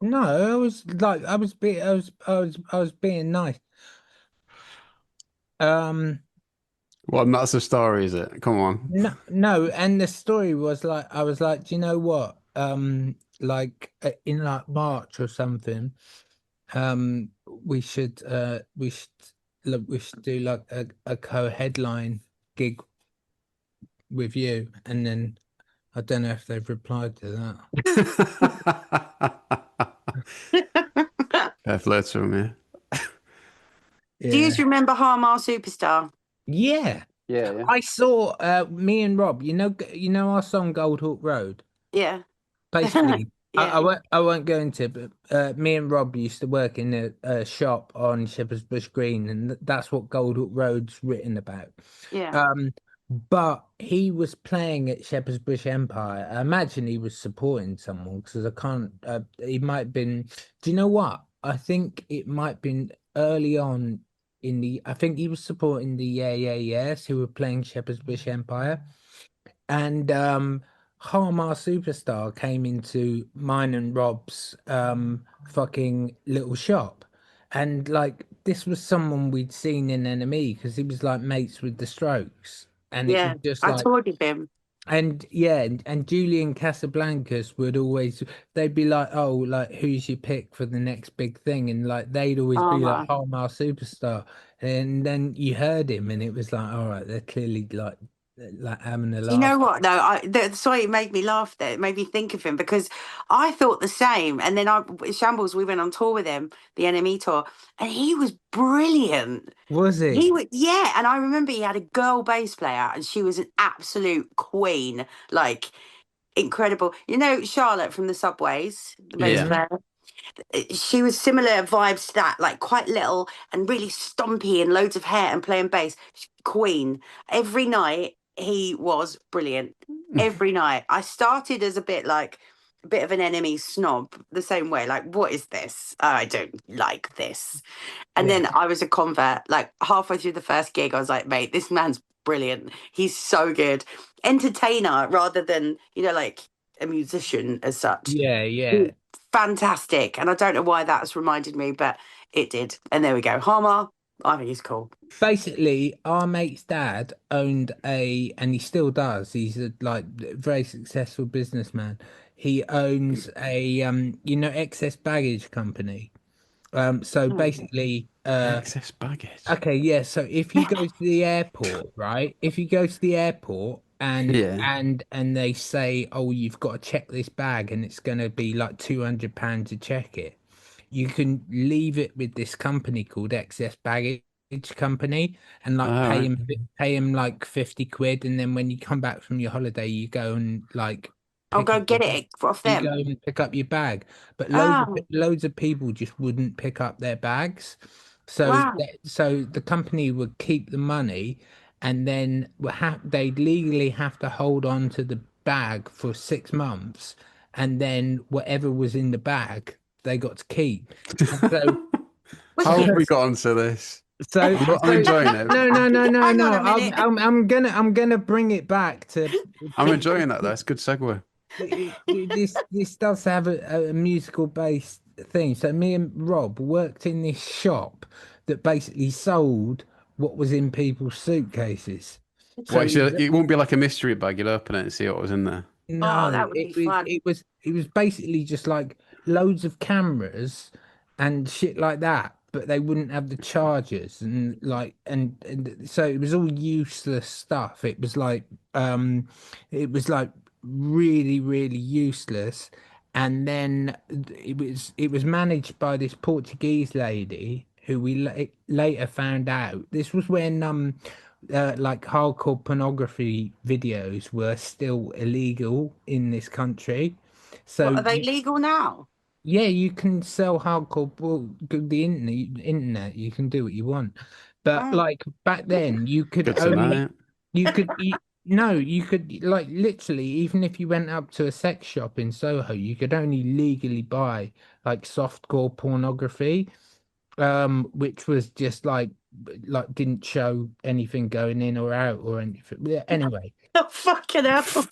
No, I was being nice. Well, that's the story, is it? Come on. No, and the story was like I was like, do you know what? Like in like March or something, we should look, we should do like a co-headline gig with you, and then I don't know if they've replied to that. Fair flow to me. Do you Yeah. remember Harmar Superstar? Yeah. Yeah. I saw me and Rob, our song Gold Hawk Road. Yeah. Basically, Yeah. I won't go into it, but me and Rob used to work in a shop on Shepherd's Bush Green, and that's what Gold Hawk Road's written about. Yeah. But he was playing at Shepherd's Bush Empire. I imagine he was supporting someone because I can't. He might have been. Do you know what? I think it might have been early on in the. I think he was supporting the Yes who were playing Shepherd's Bush Empire, and Harmar Superstar came into mine and Rob's fucking little shop. And like this was someone we'd seen in NME because he was like mates with the Strokes. And it was Yeah. just I like, toured with him. and yeah, and Julian Casablancas would always, they'd be like, oh, like, who's your pick for the next big thing? And like, they'd always be like, Harmar. Harmar Superstar. And then you heard him, and it was like, all right, they're clearly like having a You know laugh. what though? Sorry, it made me laugh. There, it made me think of him because I thought the same. And then Shambles, we went on tour with him, the NME tour, and he was brilliant. Was He he? was, yeah. And I remember he had a girl bass player, and she was an absolute queen, like incredible. You know, Charlotte from the Subways, the bass Yeah. Mhm. player. She was similar vibes to that, like quite little and really stompy and loads of hair and playing bass. Queen. Every night he was brilliant. Every night. I started as a bit of an enemy snob, the same way. Like, what is this? I don't like this. And Yeah. then I was a convert. Like halfway through the first gig, I was like, mate, this man's brilliant. He's so good. Entertainer rather than, like a musician as such. Yeah, yeah. Fantastic. And I don't know why that's reminded me, but it did. And there we go. Harmar, I think he's cool. Basically, our mate's dad owned and he still does. He's a like very successful businessman. He owns a excess baggage company. So Oh, basically, Excess baggage. okay, yeah. So if you go to the airport, right? If you go to the airport and Yeah. and they say, oh, you've got to check this bag, and it's going to be like £200 to check it, you can leave it with this company called Excess Baggage Company, and like All right. pay him like 50 quid, and then when you come back from your holiday, you go and like I'll pick go up your get it off you go them. and pick up your bag. But Oh, loads of people just wouldn't pick up their bags. wow. So the company would keep the money, and then they'd legally have to hold on to the bag for 6 months, and then whatever was in the bag they got to keep. And so Was How have it? we got onto this? so I'm enjoying it. Hang on no. a minute. I'm gonna bring it back to I'm enjoying that. That's a good segue. this does have a musical based thing. So me and Rob worked in this shop that basically sold what was in people's suitcases. So What, it won't be like a mystery bag. You'll open it and see what was in there. Oh, no, that would be fun. it was basically just like loads of cameras and shit like that, but they wouldn't have the chargers and like and so it was all useless stuff. It was like really, really useless. And then it was managed by this Portuguese lady who we later found out. This was when like hardcore pornography videos were still illegal in this country. What, So are they legal now? yeah, you can sell hardcore the internet. You can do what you want, but Oh, like back then, you could Good to only know. you could no, you could like literally even if you went up to a sex shop in Soho, you could only legally buy like softcore pornography, which was just like didn't show anything going in or out or anything. Yeah, fucking hell.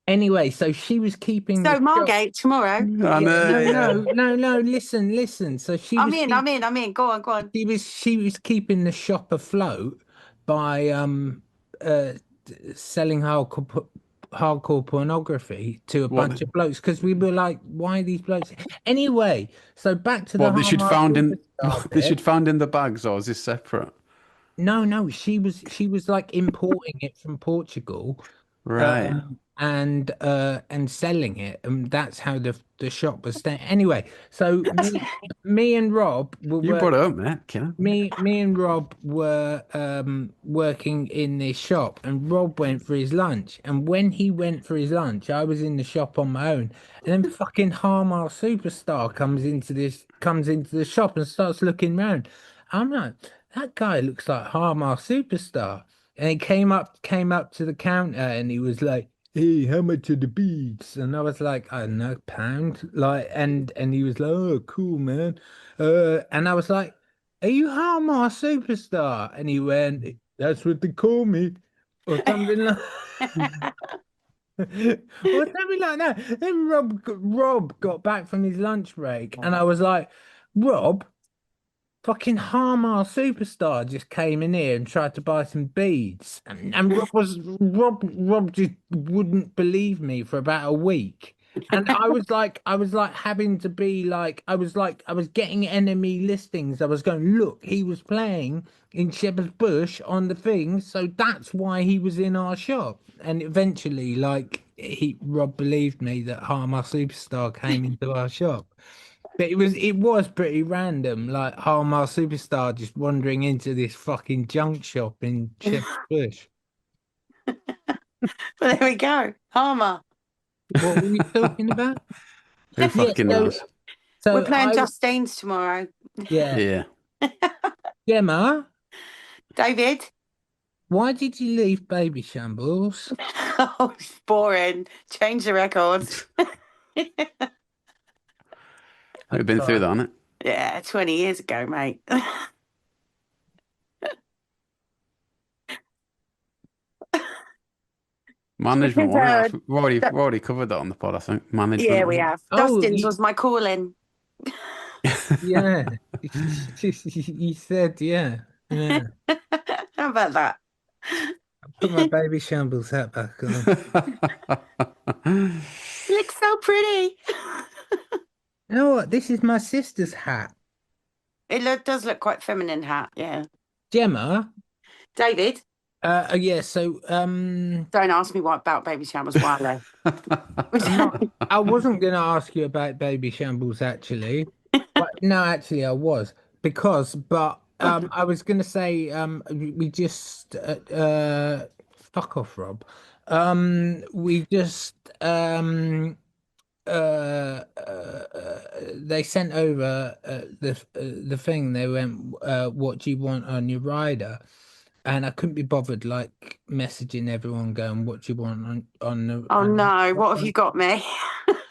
anyway, so she was keeping the So, shop. Margate, tomorrow. I Yeah, know, yeah. no. Listen. So I'm in, I'm in, I'm in. Go on, go on. she was keeping the shop afloat by uh selling hardcore pornography to a What? bunch of blokes because we were like, why are these blokes? Anyway, so back to the What they should Harmar found in? Superstar They bit. should found in the bags, or is this separate? No, she was like importing it from Portugal. Right. and selling it, and that's how the shop was staying. Anyway, so me and Rob You brought it up, mate. Killer. me and Rob were working in this shop, and Rob went for his lunch. And when he went for his lunch, I was in the shop on my own. And then fucking Harmar Superstar comes into the shop and starts looking around. I'm like, that guy looks like Harmar Superstar. And he came up to the counter and he was like, "Hey, how much are the beads?" And I was like, "I don't know, pound." Like, and he was like, "Oh, cool, man." And I was like, "Are you Harmar Superstar?" And he went, "That's what they call me," or something like or something like that. Then Rob got back from his lunch break, and I was like, "Rob, fucking Harmar Superstar just came in here and tried to buy some beads." And Rob just wouldn't believe me for about a week. And I was like having to be like, I was getting NME listings. I was going, "Look, he was playing in Shepherd's Bush on the thing, so that's why he was in our shop." And eventually, like, Rob believed me that Harmar Superstar came into our shop. But it was pretty random, like Harmar Superstar just wandering into this fucking junk shop in Shepherd's Bush. Well, there we go. Harmer. What were you talking about? Who fucking knows? We're So playing Justine's tomorrow. yeah. Yeah. Gemma, David. why did you leave Babyshambles? Oh, it's boring. Change the records. We've been through that, haven't it? Yeah, 20 years ago, mate. Management, Because, we've already covered that on the pod, I think. Management. yeah, we have. Oh, Dustin's was my calling. yeah. You said, yeah. How about that? Put my Babyshambles hat back on. You look so pretty. You know what? This is my sister's hat. Does look quite feminine hat, yeah. Gemma. David, Yeah, so don't ask me what about Babyshambles while I wasn't gonna ask you about Babyshambles actually. But no, actually I was but I was gonna say we just fuck off, Rob. We just they sent over the thing. They went, "What do you want on your rider?" And I couldn't be bothered like messaging everyone going, "What do you want on the?" Oh no, what have you got me?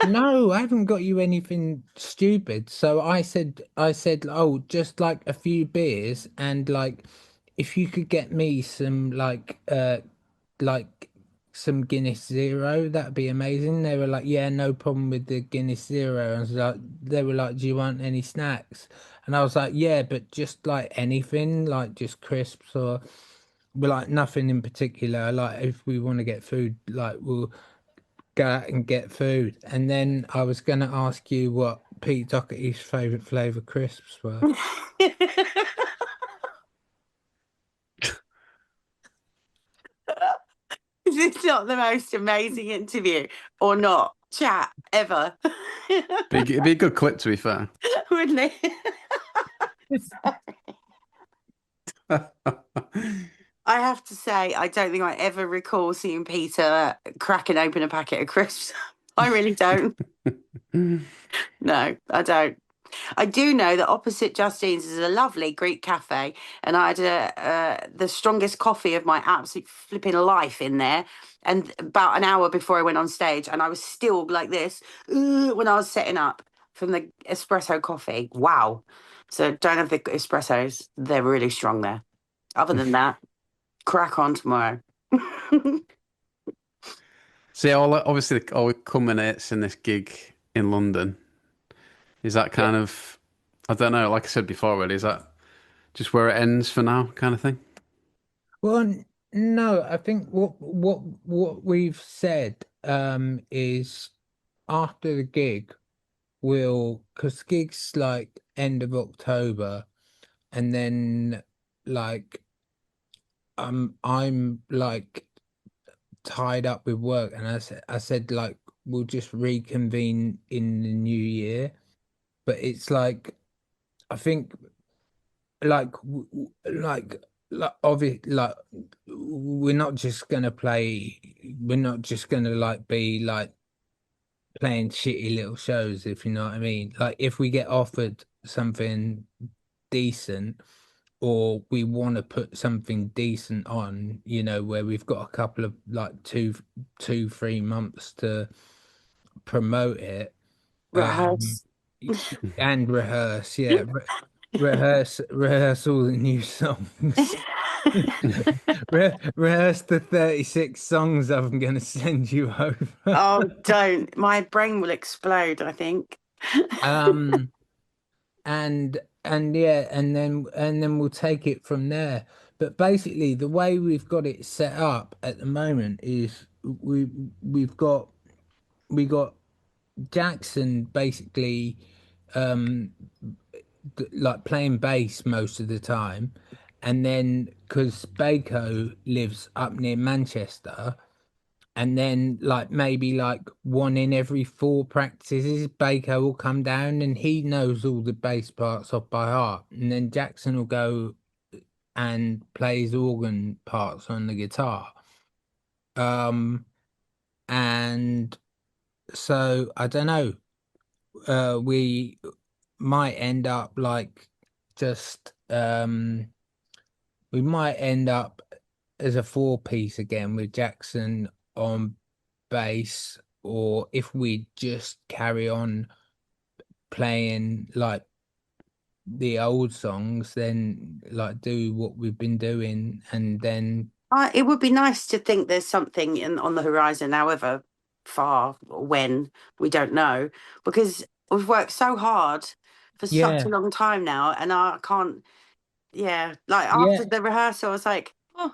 No, I haven't got you anything stupid. So I said, "Oh, just like a few beers, and like if you could get me some like some Guinness Zero, that'd be amazing." They were like, "Yeah, no problem with the Guinness Zero." And I was like, they were like, "Do you want any snacks?" And I was like, "Yeah, but just like anything, like just crisps or but like nothing in particular. Like if we want to get food, like we'll go out and get food." And then I was gonna ask you what Pete Doherty's favorite flavor crisps were. Is this not the most amazing interview or not? Chat ever. It'd be a good clip, to be fair. Wouldn't it? I have to say, I don't think I ever recall seeing Peter cracking open a packet of crisps. I really don't. No, I don't. I do know that opposite Justine's is a lovely Greek cafe, and I had the strongest coffee of my absolute flipping life in there. And about an hour before I went on stage, and I was still like this when I was setting up from the espresso coffee. Wow. So don't have the espressos. They're really strong there. Other than that, crack on tomorrow. See, obviously, all culminates in this gig in London. Is that kind of, I don't know, like I said before, really, is that just where it ends for now, kind of thing? Well, no, I think what we've said is after the gig we'll because gigs like end of October, and then like I'm like tied up with work, and I said like we'll just reconvene in the new year. But it's like I think like obviously like we're not just gonna like be like playing shitty little shows, if you know what I mean. Like if we get offered something decent, or we want to put something decent on, you know, where we've got a couple of like 3 months to promote it, um Rehearse. and rehearse, yeah, rehearse all the new songs. Rehearse the 36 songs I'm gonna send you over. Oh, don't. My brain will explode, I think. Um, and yeah, and then we'll take it from there. But basically, the way we've got it set up at the moment is we've got we got Jackson basically um like playing bass most of the time, and then because Baco lives up near Manchester, and then like maybe like one in every 4 practices, Baker will come down and he knows all the bass parts off by heart. And then Jackson will go and plays organ parts on the guitar. Um, and so I don't know. We might end up like just we might end up as a 4 piece again with Jackson on bass, or if we just carry on playing like the old songs, then like do what we've been doing, and then It would be nice to think there's something on the horizon, however far or when, we don't know, because we've worked so hard for such a yeah, long time now, and I can't. Yeah, like yeah, after the rehearsal, I was like, oh,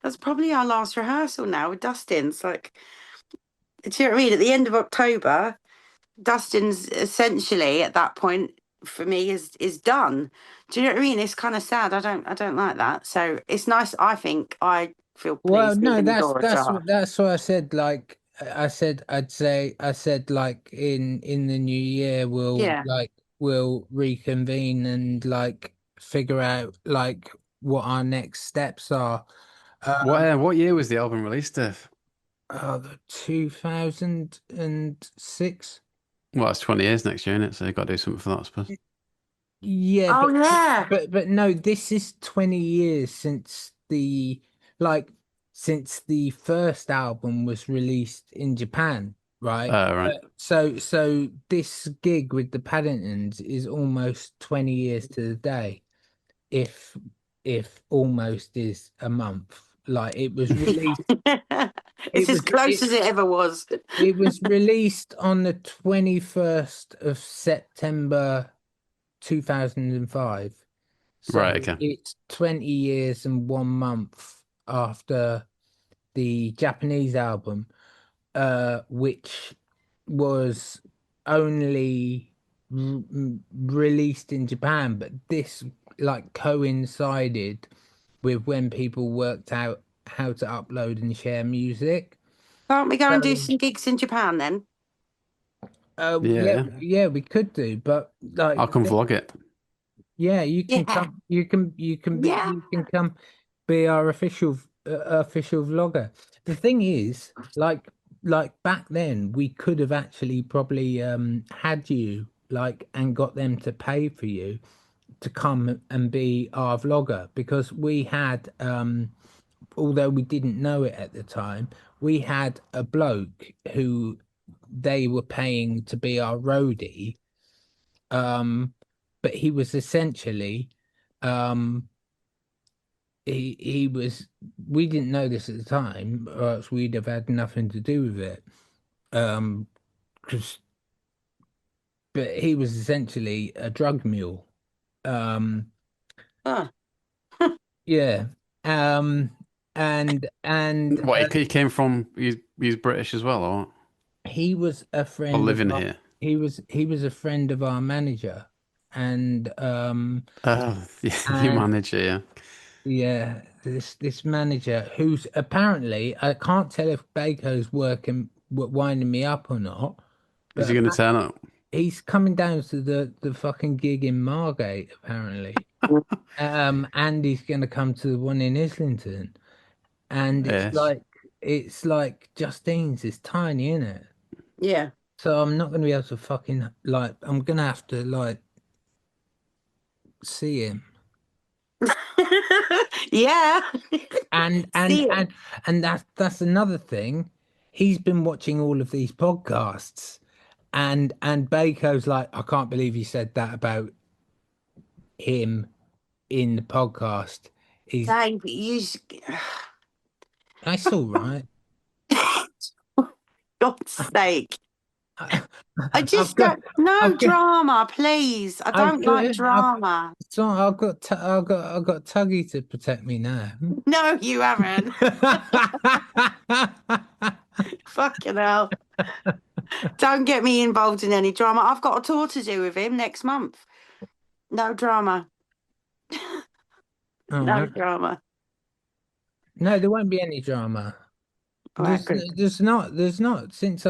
that's probably our last rehearsal now with Dustin. It's like, do you know what I mean? At the end of October, Dustin's essentially at that point for me is done. Do you know what I mean? It's kind of sad. I don't like that. So it's nice. I think I feel well, pleased no, leaving the that's door that's ajar. what that's what I said. Like I said like in the new year Yeah. we'll reconvene and like figure out like what our next steps are. What year was the album released, Dave? The 2006. Well, it's 20 years next year, isn't it? So you've got to do something for that, I suppose. Yeah, Oh yeah. but no, this is 20 years like since the first album was released in Japan, right? Right. So this gig with the Paddingtons is almost 20 years to the day, if almost is a month. Like It's it as was close it as it ever was. it was released on the 21st of September 2005. So Right, okay. it's 20 years and 1 month after the Japanese album, which was only released in Japan, but this like coincided with when people worked out how to upload and share music. Can't we go and do So, some gigs in Japan then? Yeah, yeah, yeah. yeah, we could do, but like, I'll come vlog it. yeah, you can Yeah. come. Yeah. You can come be our official vlogger. The thing is, like back then, we could have actually probably had you like and got them to pay for you to come and be our vlogger, because we had although we didn't know it at the time, we had a bloke who they were paying to be our roadie, um, but he was essentially, um, he was. We didn't know this at the time, or else we'd have had nothing to do with it. Um, 'Cause, but he was essentially a drug mule. Um, Oh. yeah. Um, and What, he came from, he's British as well, he was a or friend of living our. here? He was a friend of our manager, and Oh, yeah, your and manager, yeah. yeah, this manager who's apparently, I can't tell if Baco's winding me up or not, Is but he going to turn up? he's coming down to the fucking gig in Margate apparently. And he's gonna come to the one in Islington, and Yes. it's like Justine's is tiny, isn't it? Yeah. So I'm not gonna be able to fucking like. I'm gonna have to like see him. Yeah. And See it. that's another thing. He's been watching all of these podcasts, and Baco's like, I can't believe you said that about him in the podcast. He's Dave, That's all right. God's sake. I I've just got don't. No I've got drama, please. I I've don't like got drama. so I've got Tuggy to protect me now. No, you haven't. Fucking hell. Don't get me involved in any drama. I've got a tour to do with him next month. No drama. All No right. drama. No, there won't be any drama. All right, good. There's not since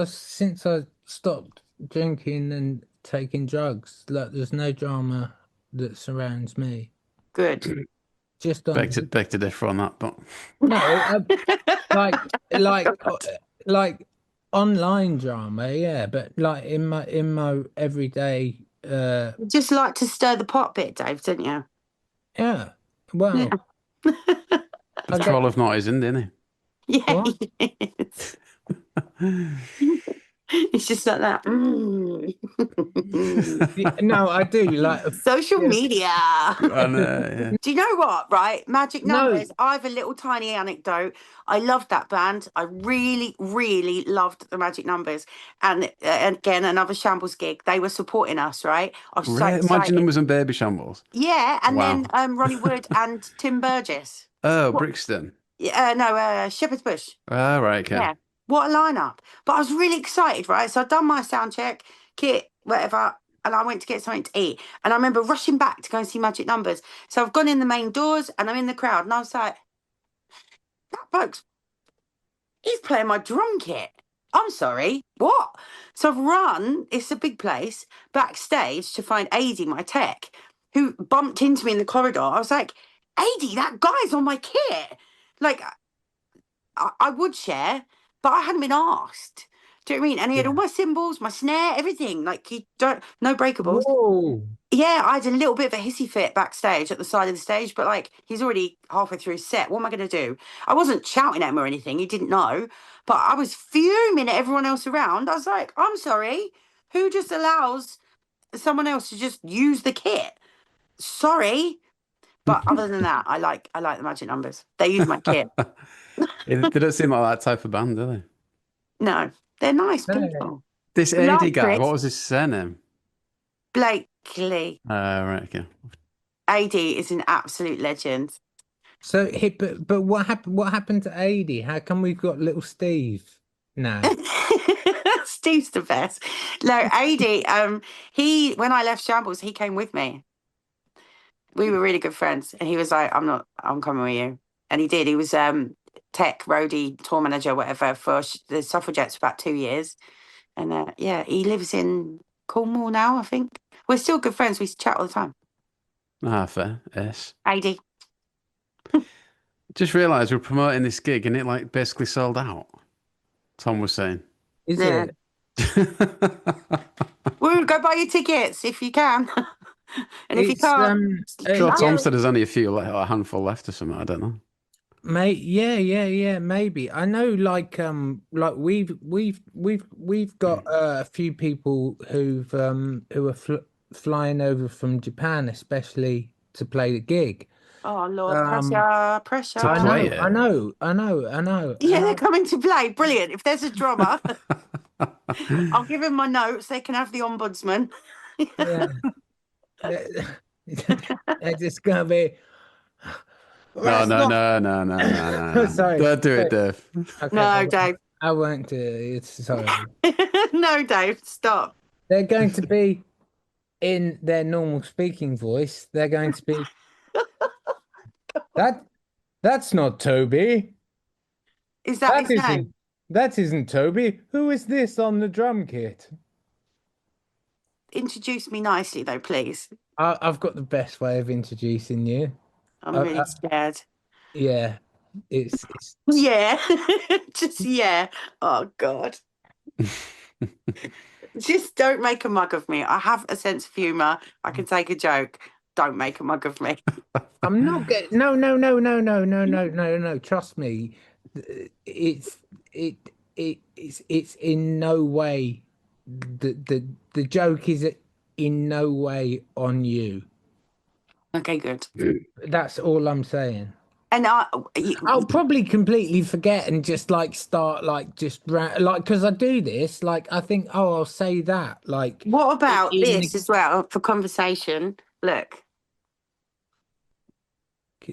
I stopped drinking and taking drugs. Like there's no drama that surrounds me. Good. Just on Beg to differ on that, but no, like like online drama, yeah, but like in my everyday, You just like to stir the pot bit, Dave, don't you? yeah. Well, Yeah. the troll of not is in, didn't Yeah, What? he is. It's just like that. No, I do like Social yeah. media. Yeah. Do you know what, right? Magic No. Numbers. I have a little tiny anecdote. I loved that band. I really, really loved the Magic Numbers. And again, another Shambles gig. They were supporting us, right? I was so Right, Imagine excited. Numbers and Babyshambles. Yeah, and Wow. then Ronnie Wood and Tim Burgess. Oh, What? Brixton. No, Shepherd's Bush. Oh, right, okay. Yeah, what a lineup. But I was really excited, right? So I'd done my sound check, kit, whatever, and I went to get something to eat. And I remember rushing back to go and see Magic Numbers. So I've gone in the main doors and I'm in the crowd, and I was like, that bloke's, he's playing my drum kit. I'm sorry, what? So I've run, it's a big place, backstage to find Adi, my tech, who bumped into me in the corridor. I was like, Adi, that guy's on my kit. Like, I would share, but I hadn't been asked. Do you know what I mean? And he had all my cymbals, my snare, everything. Like, you don't, no breakables. Whoa. Yeah, I had a little bit of a hissy fit backstage at the side of the stage, but like, he's already halfway through his set. What am I going to do? I wasn't shouting at him or anything. He didn't know, but I was fuming at everyone else around. I was like, I'm sorry, who just allows someone else to just use the kit? Sorry. But other than that, I like the Magic Numbers. They use my kit. They don't seem like that type of band, do they? No, they're nice No. people. This We AD like guy, Chris. what was his surname? Blakely. Right, okay. AD is an absolute legend. So but what happened to AD? How come we've got little Steve now? Steve's the best. No, AD, he, when I left Shambles, he came with me. We were really good friends. And he was like, I'm coming with you. And he did. He was tech, roadie, tour manager, whatever, for the Suffragettes for about 2 years. And yeah, he lives in Cornwall now, I think. We're still good friends. We chat all the time. Ah, fair. Yes. AD. Just realised we're promoting this gig and it like basically sold out. Tom was saying. Is Yeah. it? Woo, go buy your tickets if you can. And if you It's can't, Sure, Tom no. said there's only a handful left or something. I don't know. Mate, yeah, maybe. I know, like we've got a few people who are flying over from Japan, especially to play the gig. Oh Lord, pressure. To play it. I know. Yeah, they're coming to play. Brilliant. If there's a drummer, I'll give him my notes. They can have the ombudsman. Yeah. It's just gonna be. No. Sorry. Don't do it, Dave. Okay, No, Dave. I won't do it. It's sorry. No, Dave, stop. They're going to be in their normal speaking voice. They're going to be That's not Toby. Is that That his name? isn't. That isn't Toby. Who is this on the drum kit? Introduce me nicely, though, please. I've got the best way of introducing you. I'm Uh, really uh, scared. yeah, it's Yeah. Just, yeah. Oh, God. Just don't make a mug of me. I have a sense of humour. I can take a joke. Don't make a mug of me. I'm not getting no. Trust me. It's it it's in no way the joke is in no way on you. Okay, good. That's all I'm saying. And I'll probably completely forget and just like start like like because I do this like I think oh I'll say that like what about in this as well for conversation? Look.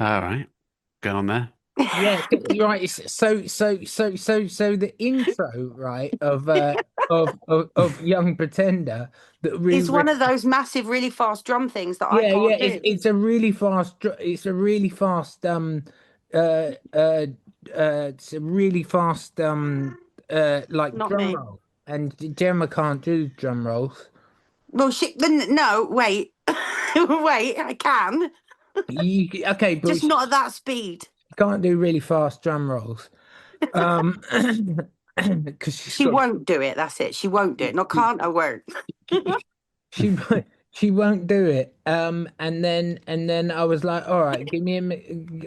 All right. Go on there. yeah right so the intro right of Young Pretender that we It's one of those massive, really fast drum things that I yeah can't it's do. it's a really fast it's a really fast uh uh it's a really fast like Not drum me. roll and Gemma can't do drum rolls. Well, no, wait. Wait, I can. Okay, but Just not at that speed. she can't do really fast drum rolls. Um, because she's She got won't do it. That's it. She won't do it. Not can't, I won't. she she won't do it. And then I was like, all right, give me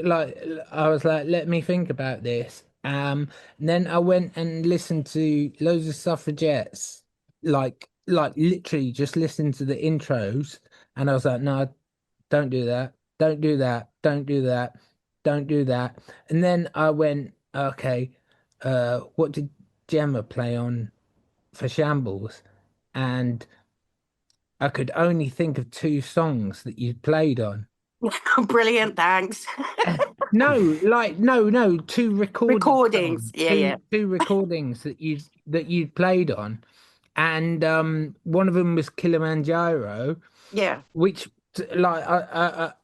like I was like, let me think about this. And then I went and listened to loads of suffragettes, like literally just listened to the intros, and I was like, no, don't do that, don't do that, don't do that, don't do that. And then I went, okay, what did Gemma play on for Shambles? And I could only think of two songs that you played on. Brilliant, thanks. No, like no, two recorded Recordings. songs, Yeah, yeah. two recordings that you'd played on, and one of them was Kilimanjaro, Yeah. which like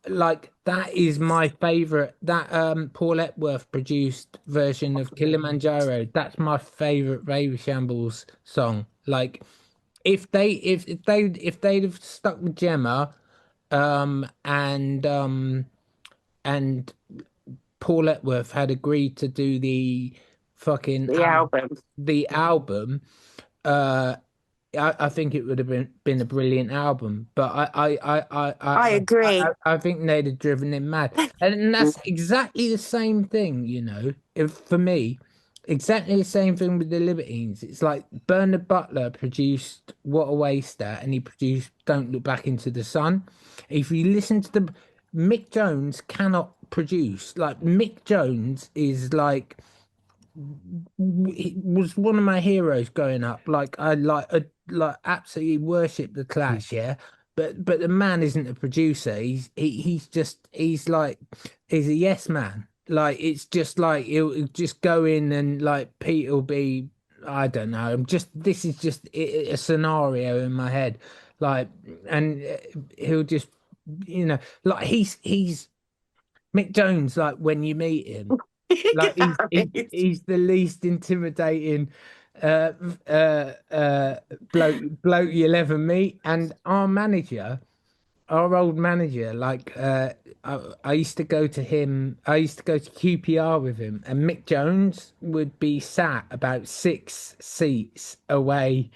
like that is my favorite. That Paul Epworth produced version of Kilimanjaro. That's my favorite Babyshambles song. Like if they'd have stuck with Gemma, and Paul Epworth had agreed to do the fucking The album. the album, uh, I think it would have been a brilliant album. But I agree. I think they'd have driven him mad, and that's exactly the same thing, you know. If for me, exactly the same thing with the Libertines. It's like Bernard Butler produced What a Waster, and he produced Don't Look Back into the Sun. If you listen to the Mick Jones cannot produce like Mick Jones is like he was one of my heroes growing up. Like like absolutely worship the Clash, yeah. But the man isn't a producer. He's just he's a yes man. Like it's just like he'll just go in and like Pete will be I don't know. I'm just this is just a scenario in my head. Like and he'll just like he's Mick Jones. Like when you meet him. Like he's the least intimidating uh bloke you'll ever meet. And our old manager, like I used to go to him, I used to go to QPR with him, and Mick Jones would be sat about 6 seats away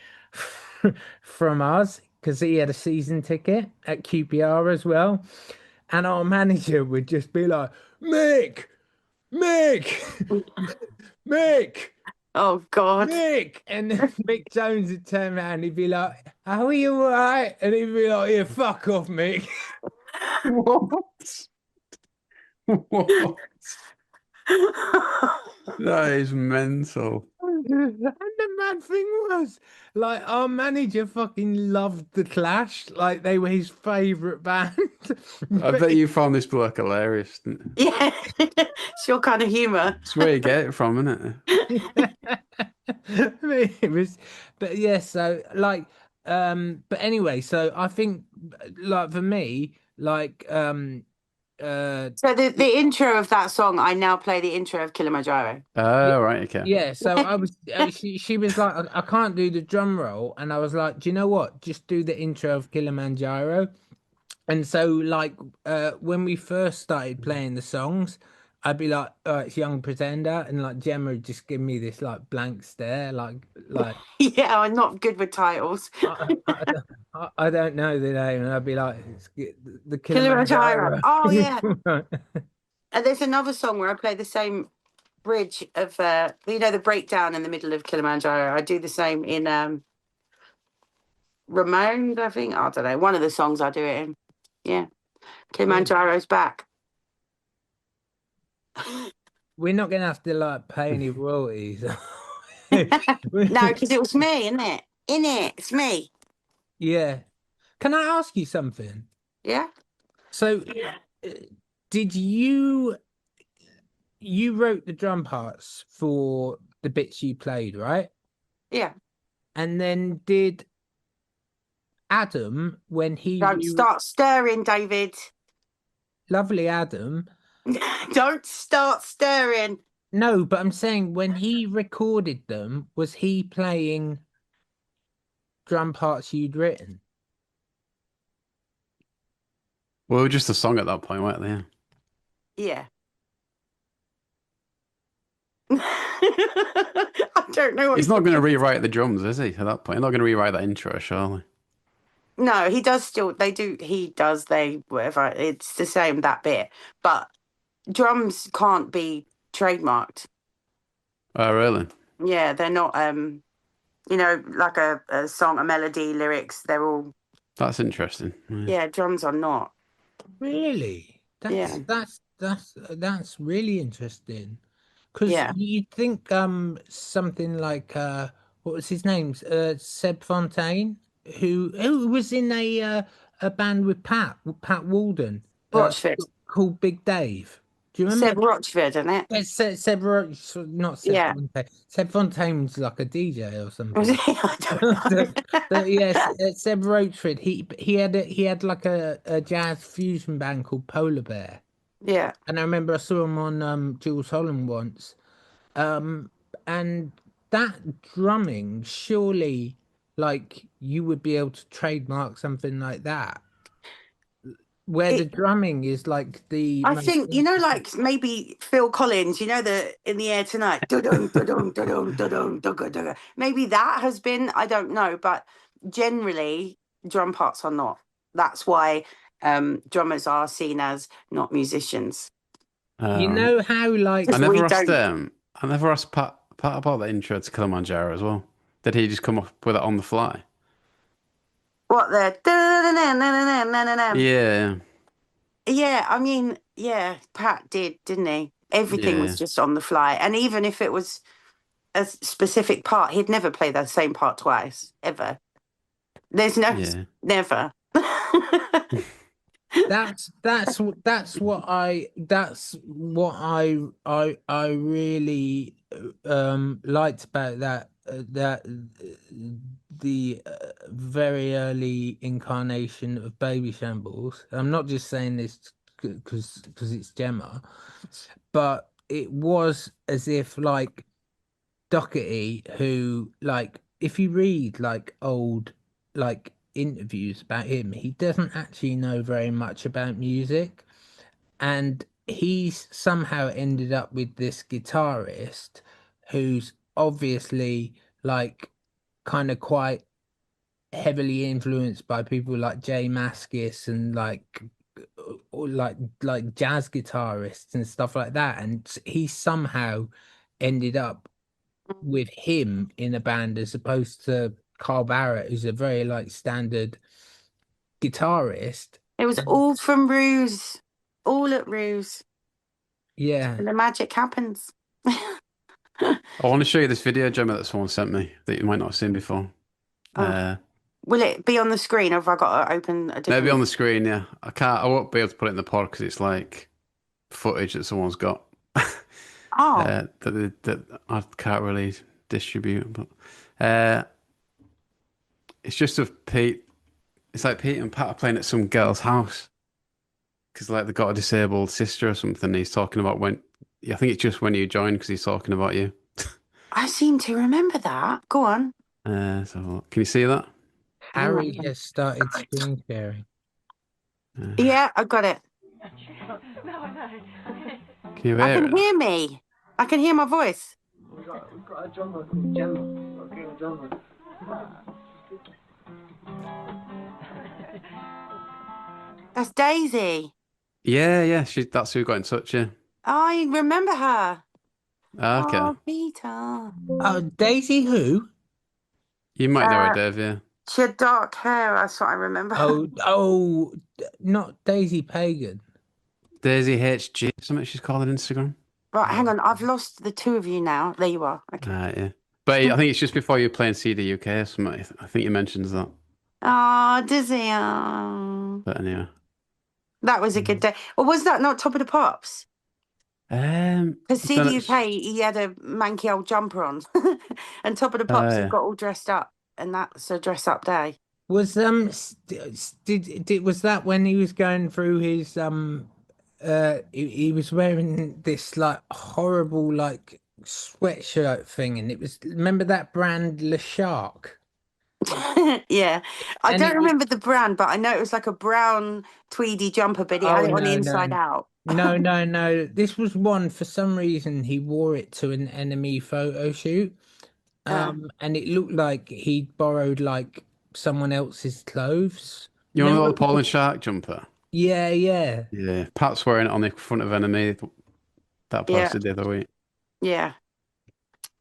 from us because he had a season ticket at QPR as well. And our manager would just be like, Mick, Mick, Mick, Oh, God. Mick. And then Mick Jones would turn around, he'd be like, how are you all right? And he'd be like, yeah, fuck off, Mick. What? What? That is mental. And the mad thing was, like, our manager fucking loved the Clash. Like, they were his favorite band. I bet you found this bloke hilarious, didn't you? Yeah. It's your kind of humour. It's where you get it from, isn't it? It was, but yeah, so like, but anyway, so I think, like, for me, like, So the intro of that song, I now play the intro of Kilimanjaro. Oh, right, okay. Yeah, so I was she was like, I can't do the drum roll, and I was like, do you know what? Just do the intro of Kilimanjaro. And so like when we first started playing the songs, I'd be like, oh, it's Young Pretender, and like Gemma would just give me this like blank stare, like Yeah, I'm not good with titles. I don't know the name, and I'd be like, it's the Kilimanjaro. Kilimanjaro. Oh yeah. And there's another song where I play the same bridge of the breakdown in the middle of Kilimanjaro. I do the same in Ramon, I think. I don't know. One of the songs I do it in. Yeah. Kilimanjaro's back. We're not gonna have to like pay any royalties. No, because it was me, isn't it? It's me. Yeah. Can I ask you something? Yeah. So, did you wrote the drum parts for the bits you played, right? Yeah. And then did Adam, when he Don't start stirring, David. lovely Adam. Don't start stirring. No, but I'm saying when he recorded them, was he playing drum parts you'd written? Well, we were just a song at that point, weren't they? Yeah. I don't know what He's not going to rewrite the drums, is he? At that point, he's not going to rewrite that intro, surely. No, he does still. They do. He does. They whatever. It's the same that bit, but drums can't be trademarked. Oh, really? Yeah, they're not. Like a song, a melody, lyrics. They're all. That's interesting. Yeah, drums are not. Really? Yeah. That's really interesting. Because Yeah. you'd think something like what was his name? Seb Fontaine, who was in a band with Pat Walden, Rochford. called Big Dave. Do you Seb remember? Rochford, isn't it? It's not Seb Yeah. Fontaine. Seb Fontaine's like a DJ or Was something. he? I don't know. Yes, Seb Roachford. He had like a jazz fusion band called Polar Bear. Yeah. And I remember I saw him on Jules Holland once. And that drumming, surely like you would be able to trademark something like that. Where the drumming is like the I most think, like maybe Phil Collins, the In the Air Tonight. Dun-dun, dun-dun, dun-dun, dun-dun, dun-dun, dun-dun. Maybe that has been, I don't know, but generally drum parts are not. That's why drummers are seen as not musicians. You know how like I we never asked don't. I never asked Pat about the intro to Kilimanjaro as well. Did he just come up with it on the fly? What the Yeah, yeah, I mean, yeah, Pat didn't he? Everything yeah. was just on the fly. And even if it was a specific part, he'd never play that same part twice, ever. There's no Yeah. never. that's what I really liked about the very early incarnation of Babyshambles. I'm not just saying this because it's Gemma, but it was as if like Doherty, who like if you read like old like interviews about him, he doesn't actually know very much about music, and he's somehow ended up with this guitarist who's obviously like kind of quite heavily influenced by people like Jay Mascis and like jazz guitarists and stuff like that, and he somehow ended up with him in a band as opposed to Carl Barrett, who's a very like standard guitarist. It was all from Ruse, all at Ruse. Yeah. And the magic happens. I want to show you this video, Gemma, that someone sent me that you might not have seen before. Will it be on the screen, or have I got to open a different? Maybe on the screen, yeah. I won't be able to put it in the pod because it's like footage that someone's got. Oh. That I can't really distribute, but it's just of Pete. It's like Pete and Pat are playing at some girl's house. because like they got a disabled sister or something. He's talking about when I think it's just when you join because he's talking about you. I seem to remember that. Go on. So can you see that? Hang Harry on. has started screen sharing. Yeah, I got it. Can you I hear can it? hear me. I can hear my voice. We've got a drummer called Gemma. We've got a drummer. That's Daisy. Yeah. That's who got in touch. Yeah. I remember her. Okay. Oh, Peter. Oh, Daisy who? You might know her, Uh, Dave. Yeah. She had dark hair. That's what I remember. Oh, not Daisy Pagan. Daisy HG, something she's called on Instagram. Right, hang on. I've lost the two of you now. There you are. Okay. Yeah. But I think it's just before you play in CD UK or something. I think you mentioned that. Oh, Dizzy. Oh. But anyway. That was a good day. Or was that not Top of the Pops? Because Then CD UK, he had a manky old jumper on. And Top of the Pops, he yeah. got all dressed up. And that's a dress up day. Was was that when he was going through his he was wearing this like horrible like sweatshirt thing, and it was, remember that brand Le Shark? Yeah. I And don't remember the brand, but I know it was like a brown tweedy jumper, but he had Oh, it on the no, inside no. out. No. This was one, for some reason he wore it to an NME photo shoot. And it looked like he'd borrowed like someone else's clothes. You want to know Remember? the Paul and Shark jumper? Yeah. Yeah. Pat's wearing it on the front of NME that I Yeah. posted the other week. Yeah.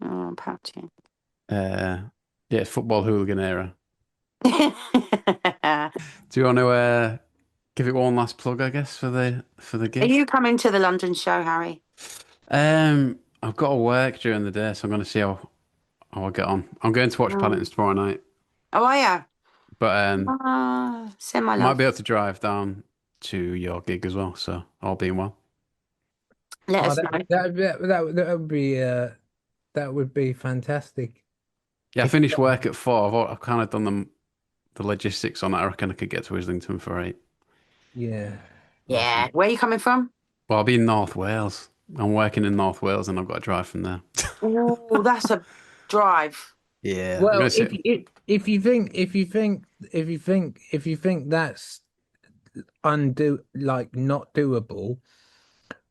Oh, Patchy. Yeah, football hooligan era. Do you want to give it one last plug, I guess, for the Are gig? you coming to the London show, Harry? I've got to work during the day, so I'm going to see how I get on. I'm going to watch Paddington tomorrow night, Oh, are you? but Send my I might love. be able to drive down to your gig as well. So all being well. Let Oh, us know. that would be fantastic. Yeah, I If finished work at 4. I've kind of done the logistics on it. I reckon I could get to Islington for 8. Yeah. Yeah. Where are you coming from? Well, I'll be in North Wales. I'm working in North Wales, and I've got to drive from there. Oh, that's a drive. Yeah, I'm Well, gonna sit. if you think that's not doable,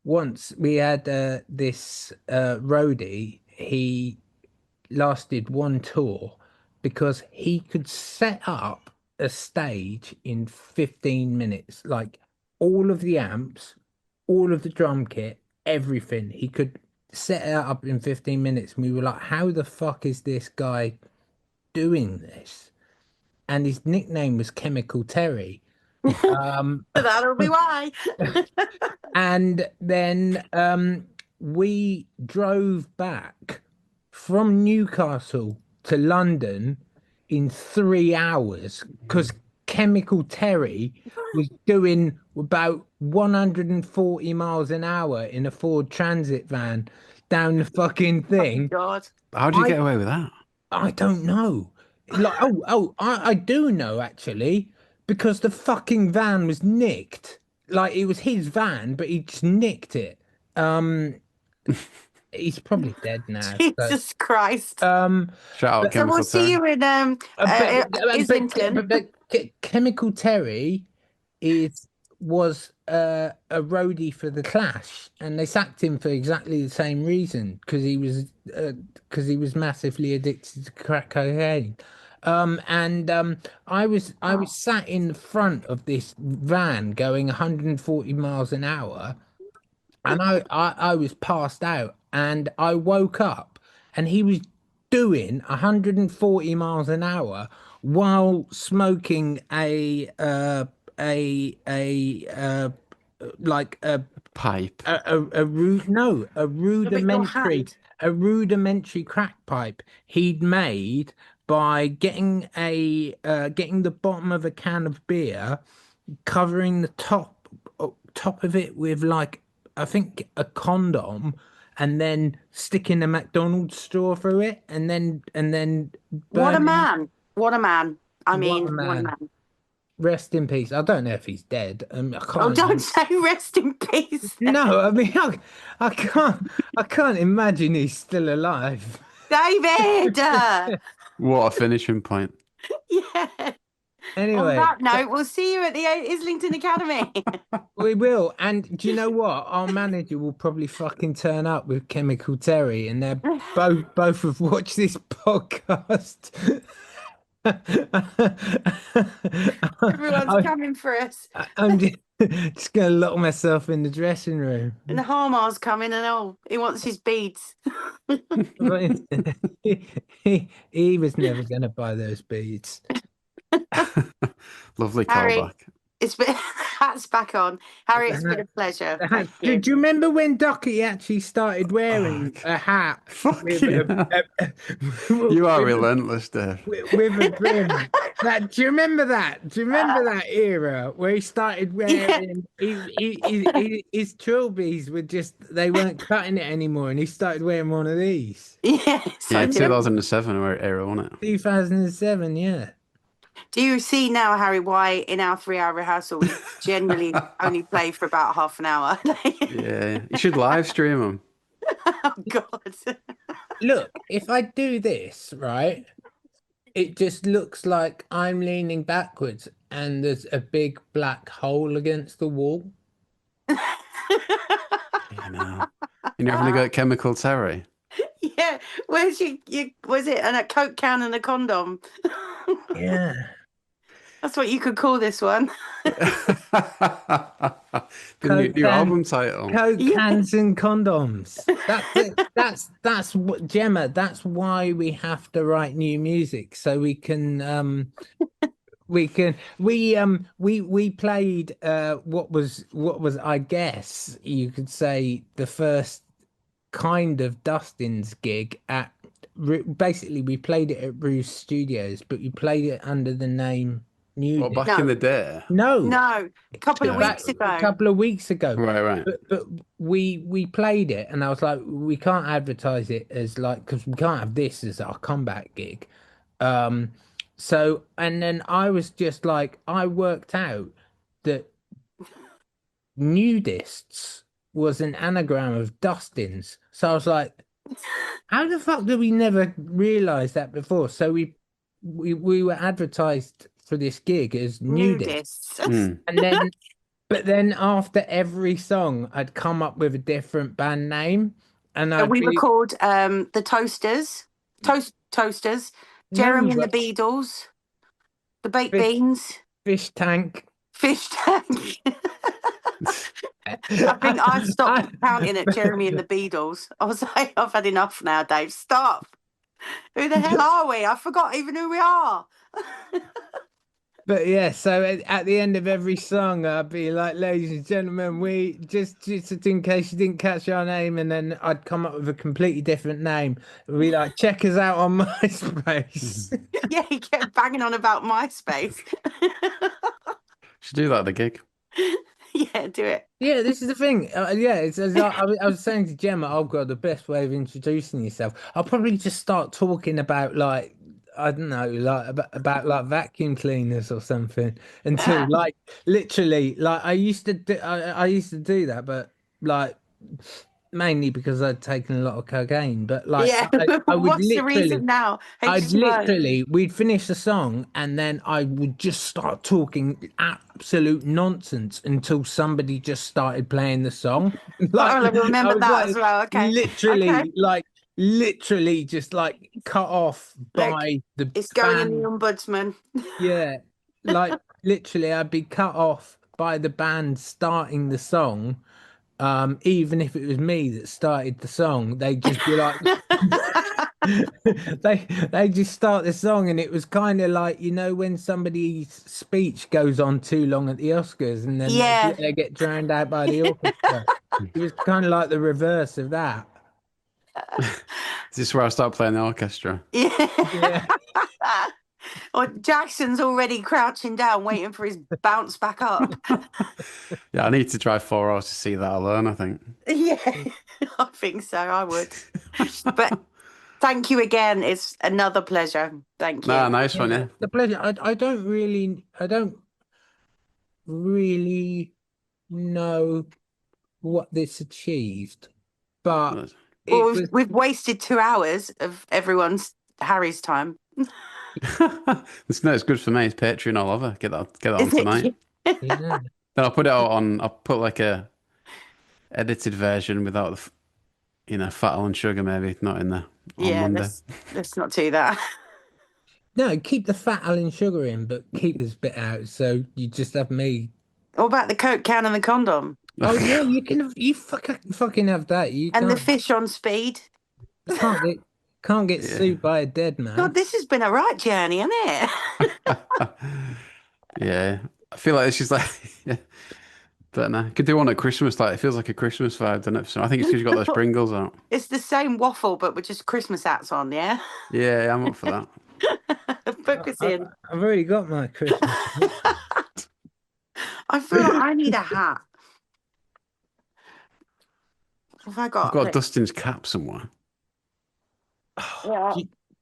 once we had this roadie, he lasted one tour because he could set up a stage in 15 minutes, like all of the amps, all of the drum kit, everything. He could set it up in 15 minutes. And we were like, how the fuck is this guy doing this? And his nickname was Chemical Terry. That'll be why. And then we drove back from Newcastle to London in 3 hours because Chemical Terry was doing about 140 miles an hour in a Ford Transit van down the fucking thing. God. How do you get away with that? I don't know. Like, I do know actually, because the fucking van was nicked. Like, it was his van, but he just nicked it. He's probably dead now. Jesus Christ. Shout out So Chemical we'll see Terry. you in Islington. But Chemical Terry was a roadie for the Clash, and they sacked him for exactly the same reason, because he was massively addicted to crack cocaine. I was sat in the front of this van going 140 miles an hour, and I was passed out, and I woke up and he was doing 140 miles an hour while smoking like Pipe. a rudimentary hand. crack pipe he'd made by getting the bottom of a can of beer, covering the top of it with, like, I think a condom, and then sticking a McDonald's straw through it, and then What a burning. man. What a man. I What mean, a what a man. man. rest in peace. I don't know if he's dead. I Oh, can't. don't say rest in peace. No, I mean, I can't imagine he's still alive. David! What a finishing point. Yeah. On Anyway, that note, we'll see you at the Islington Academy. we will. And do you know what? Our manager will probably fucking turn up with Chemical Terry, and they're both have watched this podcast. Everyone's coming for us. I'm just gonna lock myself in the dressing room. And the Harmar's coming and he wants his beads. He was never gonna buy those beads. Lovely Harry, callback. it's been hats back on. Harry, it's been a pleasure. Thank you. Do you remember when Ducky actually started wearing a hat Fuck with yeah. You are relentless, Dave. with a brim? Do you remember that? Do you remember that era where he started wearing his trilbies were they weren't cutting it anymore, and he started wearing one of these? Yes, Yeah, I do. 2007 era, wasn't it? 2007, yeah. Do you see now, Harry, why in our 3-hour rehearsal we generally only play for about half an hour? Yeah, you should live stream them. Oh, God. Look, if I do this, right, it just looks like I'm leaning backwards and there's a big black hole against the wall. You know, you're never gonna go at Chemical Terry. Yeah, where's your was it a Coke can and a condom? Yeah. That's what you could call this one. The new album title. Coke cans and condoms. That's it. That's what, Gemma. That's why we have to write new music, so we can we played what was I guess you could say the first kind of Dustin's gig at basically we played it at Bruce Studios, but we played it under the name Well, Nudist. back in the day. No, a couple of weeks ago. A couple of weeks ago. Right. But we played it, and I was like, we can't advertise it as like, because we can't have this as our comeback gig. So, and then I was just like, I worked out that Nudists was an anagram of Dustin's. So I was like, how the fuck did we never realize that before? So we were advertised for this gig as Nudists. And then after every song I'd come up with a different band name, and we were called the Toasters, Toasters, Jeremy and the Beadles, the Baked Beans, Fish Tank. I think I've stopped counting at Jeremy and the Beadles. I was like, I've had enough now, Dave. Stop. Who the hell are we? I forgot even who we are. But yeah, so at the end of every song, I'd be like, ladies and gentlemen, we just in case you didn't catch our name, and then I'd come up with a completely different name. It'd be like, check us out on MySpace. Yeah, he kept banging on about MySpace. Should do that at the gig. Yeah, do it. Yeah, this is the thing. It's I was saying to Gemma, oh god, the best way of introducing yourself, I'll probably just start talking about like, I don't know, like about like vacuum cleaners or something until like literally like I used to do that, but like mainly because I'd taken a lot of cocaine. But like, yeah, I would what's the reason now? We'd finish the song and then I would just start talking absolute nonsense until somebody just started playing the song. Like, I remember that as well. Okay, literally just like cut off by the it's going in the ombudsman. Yeah, like literally I'd be cut off by the band starting the song. Even if it was me that started the song, they'd just be like they just start the song, and it was kind of like, you know, when somebody's speech goes on too long at the Oscars and then they get drowned out by the orchestra. It was kind of like the reverse of that. Is this where I start playing the orchestra? Yeah. Or Jackson's already crouching down, waiting for his bounce back up. Yeah, I need to drive 4 hours to see that alone, I think. Yeah, I think so. I would. But thank you again. It's another pleasure. Thank you. Nah, nice one, yeah. The pleasure. I don't really know what this achieved, but But- Well, it was we've wasted 2 hours of everyone's Harry's time. it's good for me. It's Patreon all over. Get that on Is it? tonight. yeah. Then I'll put it out on. I'll put like a edited version without the, fat and sugar maybe not in there on Yeah, Monday. let's not do that. No, keep the fat Alan sugar in, but keep this bit out so you just have me. What about the Coke can and the condom Oh yeah, you fucking have that. You and the fish on speed? can't get Yeah. sued by a dead man. God, this has been a right journey, hasn't it? Yeah, I feel like it's just like, yeah. But no, could do one at Christmas. Like it feels like a Christmas vibe, doesn't it? So I think it's because you got those Pringles out. It's the same waffle, but with just Christmas hats on, yeah? Yeah, I'm up for that. Book us in. I've already got my Christmas. I feel like I need a hat. Have I I've got? got Dustin's cap somewhere. Yeah.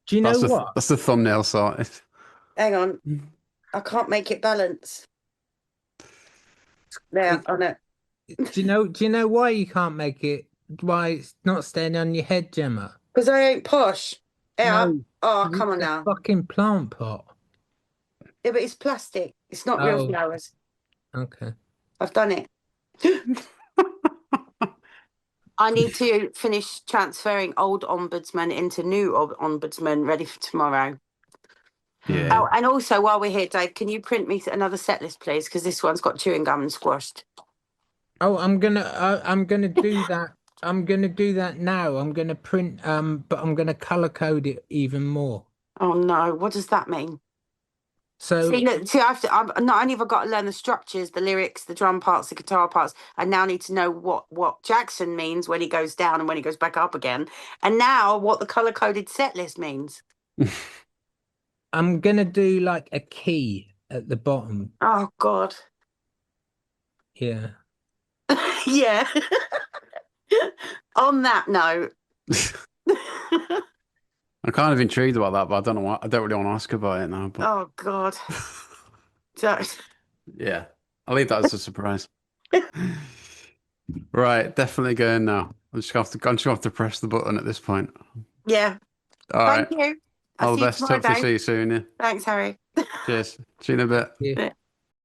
Do you know That's what? that's the thumbnail sorted. Hang on. I can't make it balance. There, on it. Do you know why you can't make it? Why it's not staying on your head, Gemma? Because I ain't posh. Yeah. No, Oh, it's come on a now. fucking plant pot. Yeah, but it's plastic. It's not real Oh. flowers. Okay. I've done it. I need to finish transferring old ombudsman into new ombudsman ready for tomorrow. Yeah. Oh, and also while we're here, Dave, can you print me another set list, please? Because this one's got chewing gum and squashed. Oh, I'm gonna do that. I'm gonna do that now. I'm gonna print but I'm gonna color code it even more. Oh no, what does that mean? So See, look, I'm not only have I got to learn the structures, the lyrics, the drum parts, the guitar parts, I now need to know what Jackson means when he goes down and when he goes back up again. And now what the color coded set list means. I'm gonna do like a key at the bottom. Oh God. Yeah. Yeah. On that note. I'm kind of intrigued about that, but I don't know what. I don't really want to ask about it now. But Oh God. Don't. yeah, I'll leave that as a surprise. Right, definitely going now. I'm just gonna have to press the button at this point. Yeah. All right. Thank you. All I'll the see you best. tomorrow, Hopefully Dave. see you soon. Yeah. Thanks, Harry. Cheers. See you in a bit. Yeah.